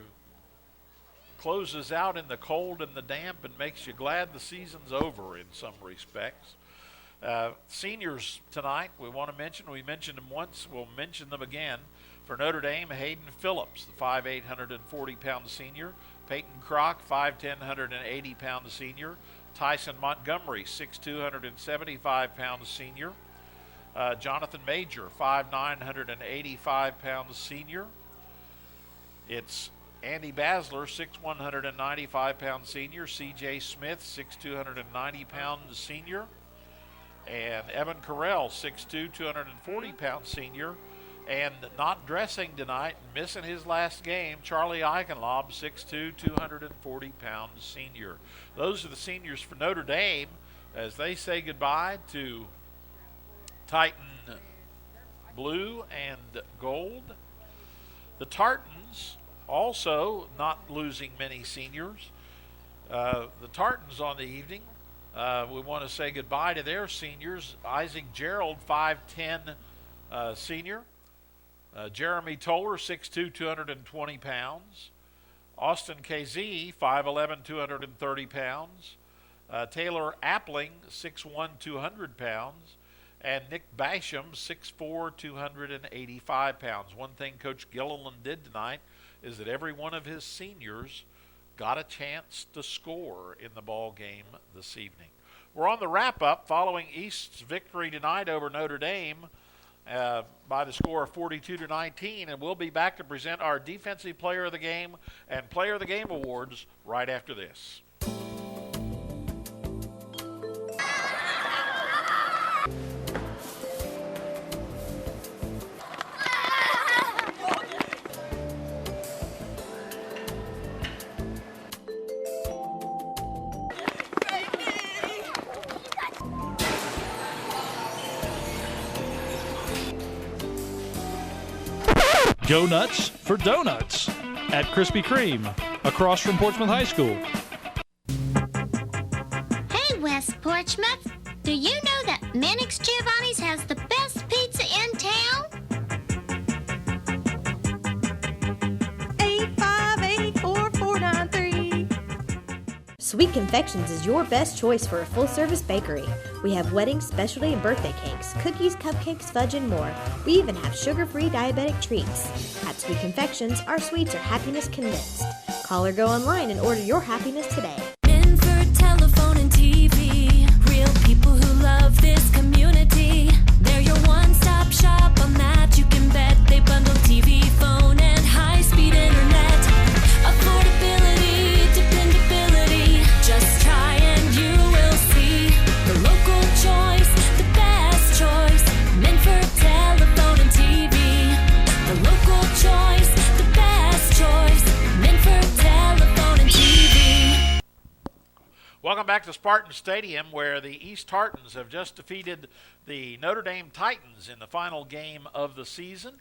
closes out in the cold and the damp and makes you glad the season's over in some respects. Seniors tonight, we want to mention, we mentioned them once, we'll mention them again. For Notre Dame, Hayden Phillips, the 5'8", 140-pound senior. Peyton Kroc, 5'10", 180-pound senior. Tyson Montgomery, 6'2", 175-pound senior. Jonathan Major, 5'9", 185-pound senior. It's Andy Basler, 6'1", 195-pound senior. C.J. Smith, 6'2", 190-pound senior. and Evan Carell, 6'2", 240-pound senior. And not dressing tonight, missing his last game, Charlie Eichenlob, 6'2", 240-pound senior. Those are the seniors for Notre Dame as they say goodbye to Titan blue and gold. The Tartans also not losing many seniors. The Tartans on the evening, we want to say goodbye to their seniors. Isaac Gerald, 5'10", senior. Jeremy Toller, 6'2", 220 pounds. Austin KZ, 5'11", 230 pounds. Taylor Appling, 6'1", 200 pounds. And Nick Basham, 6'4", 285 pounds. One thing Coach Gilliland did tonight is that every one of his seniors got a chance to score in the ball game this evening. We're on the wrap-up following East's victory tonight over Notre Dame by the score of 42-19, and we'll be back to present our Defensive Player of the Game and Player of the Game awards right after this. Go nuts for donuts at Krispy Kreme, across from Portsmouth High School. Hey, West Portsmouth. Do you know that Mannix Giovanni's has the best pizza in town? 8584493. Sweet Confections is your best choice for a full-service bakery. We have wedding, specialty, and birthday cakes, cookies, cupcakes, fudge, and more. We even have sugar-free diabetic treats. At Sweet Confections, our sweets are happiness condensed. Call or go online and order your happiness today. Minford Telephone and TV. Real people who love this community. They're your one-stop shop on that you can bet. They bundle TV, phone, and high-speed internet. Affordability, dependability. Just try and you will see. The local choice, the best choice. Minford Telephone and TV. The local choice, the best choice. Minford Telephone and TV. Welcome back to Spartan Stadium, where the East Tartans have just defeated the Notre Dame Titans in the final game of the season.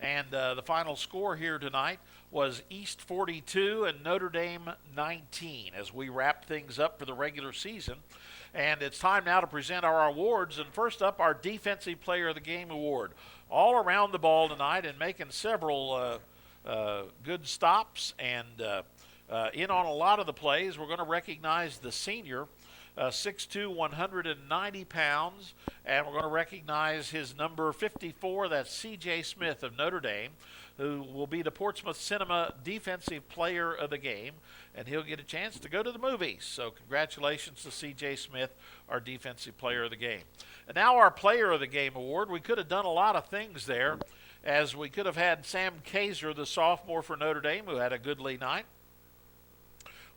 And the final score here tonight was East 42 and Notre Dame 19 as we wrap things up for the regular season. And it's time now to present our awards. And first up, our Defensive Player of the Game award. All around the ball tonight and making several good stops and in on a lot of the plays. We're going to recognize the senior, 6'2", 190 pounds, and we're going to recognize his number 54, that's C.J. Smith of Notre Dame, who will be the Portsmouth Cinema Defensive Player of the Game, and he'll get a chance to go to the movies. So congratulations to C.J. Smith, our Defensive Player of the Game. And now our Player of the Game award. We could have done a lot of things there, as we could have had Sam Kaiser, the sophomore for Notre Dame, who had a goodly night.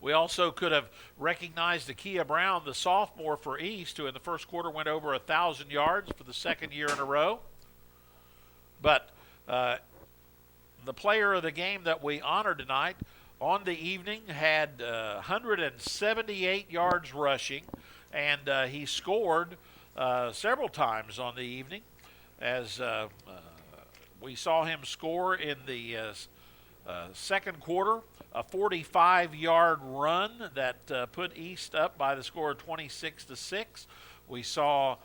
We also could have recognized Akia Brown, the sophomore for East, who in the first quarter went over 1,000 yards for the second year in a row. But the player of the game that we honored tonight on the evening had 178 yards rushing, and he scored several times on the evening, as we saw him score in the second quarter, a 45-yard run that put East up by the score of 26-6. We saw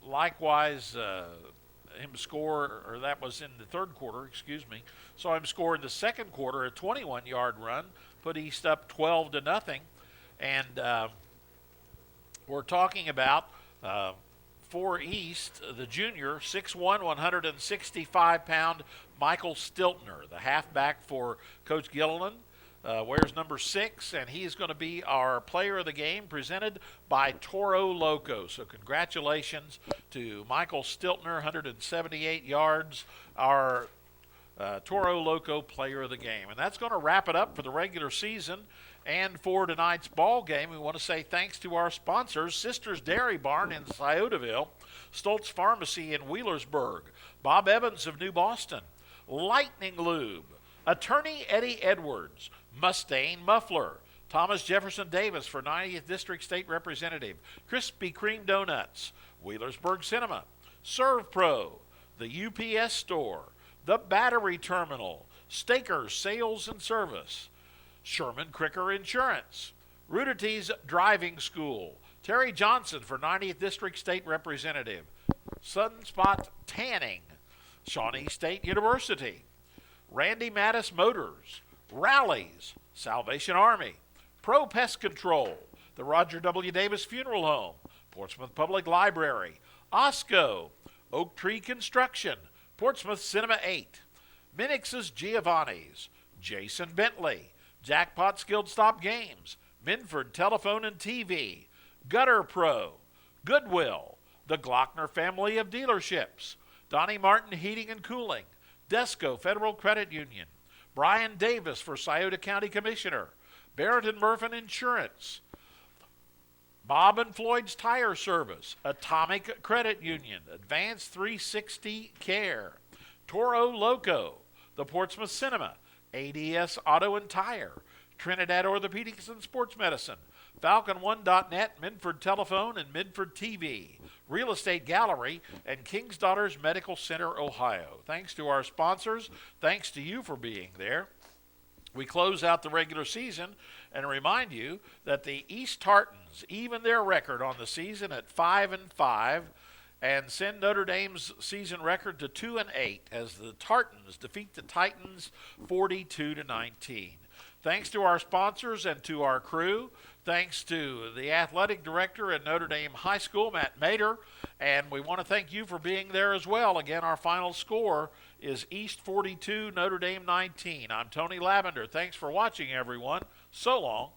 likewise him score, or that was in the third quarter, excuse me. Saw him score in the second quarter, a 21-yard run, put East up 12-0. And we're talking about for East, the junior, 6'1", 165-pound Michael Stiltner, the halfback for Coach Gilliland, wears number 6, and he is going to be our player of the game, presented by Toro Loco. So congratulations to Michael Stiltner, 178 yards, our Toro Loco player of the game. And that's going to wrap it up for the regular season And for tonight's ball game, we want to say thanks to our sponsors, Sisters Dairy Barn in Sciotaville, Stoltz Pharmacy in Wheelersburg, Bob Evans of New Boston, Lightning Lube, Attorney Eddie Edwards, Mustang Muffler, Thomas Jefferson Davis for 90th District State Representative, Krispy Kreme Donuts, Wheelersburg Cinema, Serve Pro, the UPS Store, the Battery Terminal, Staker Sales and Service, Sherman Cricker Insurance, Rudity's Driving School, Terry Johnson for 90th District State Representative, Sunspot Tanning, Shawnee State University, Randy Mattis Motors, Rallies, Salvation Army, Pro Pest Control, the Roger W. Davis Funeral Home, Portsmouth Public Library, Osco, Oak Tree Construction, Portsmouth Cinema 8, Minix's Giovanni's, Jason Bentley, Jackpot Skilled Stop Games, Minford Telephone and TV, Gutter Pro, Goodwill, the Glockner family of dealerships, Donnie Martin Heating and Cooling, Desco Federal Credit Union, Brian Davis for Scioto County Commissioner, Barrett and Murphin Insurance, Bob and Floyd's Tire Service, Atomic Credit Union, Advanced 360 Care, Toro Loco, the Portsmouth Cinema, ADS Auto and Tire, Trinidad Orthopedics and Sports Medicine, Falcon1.net, Minford Telephone and Minford TV, Real Estate Gallery, and King's Daughters Medical Center, Ohio. Thanks to our sponsors. Thanks to you for being there. We close out the regular season and remind you that the East Tartans even their record on the season at 5-5 and send Notre Dame's season record to 2-8 as the Tartans defeat the Titans 42-19. Thanks to our sponsors and to our crew. Thanks to the athletic director at Notre Dame High School, Matt Mader. And we want to thank you for being there as well. Again, our final score is East 42, Notre Dame 19. I'm Tony Lavender. Thanks for watching, everyone. So long.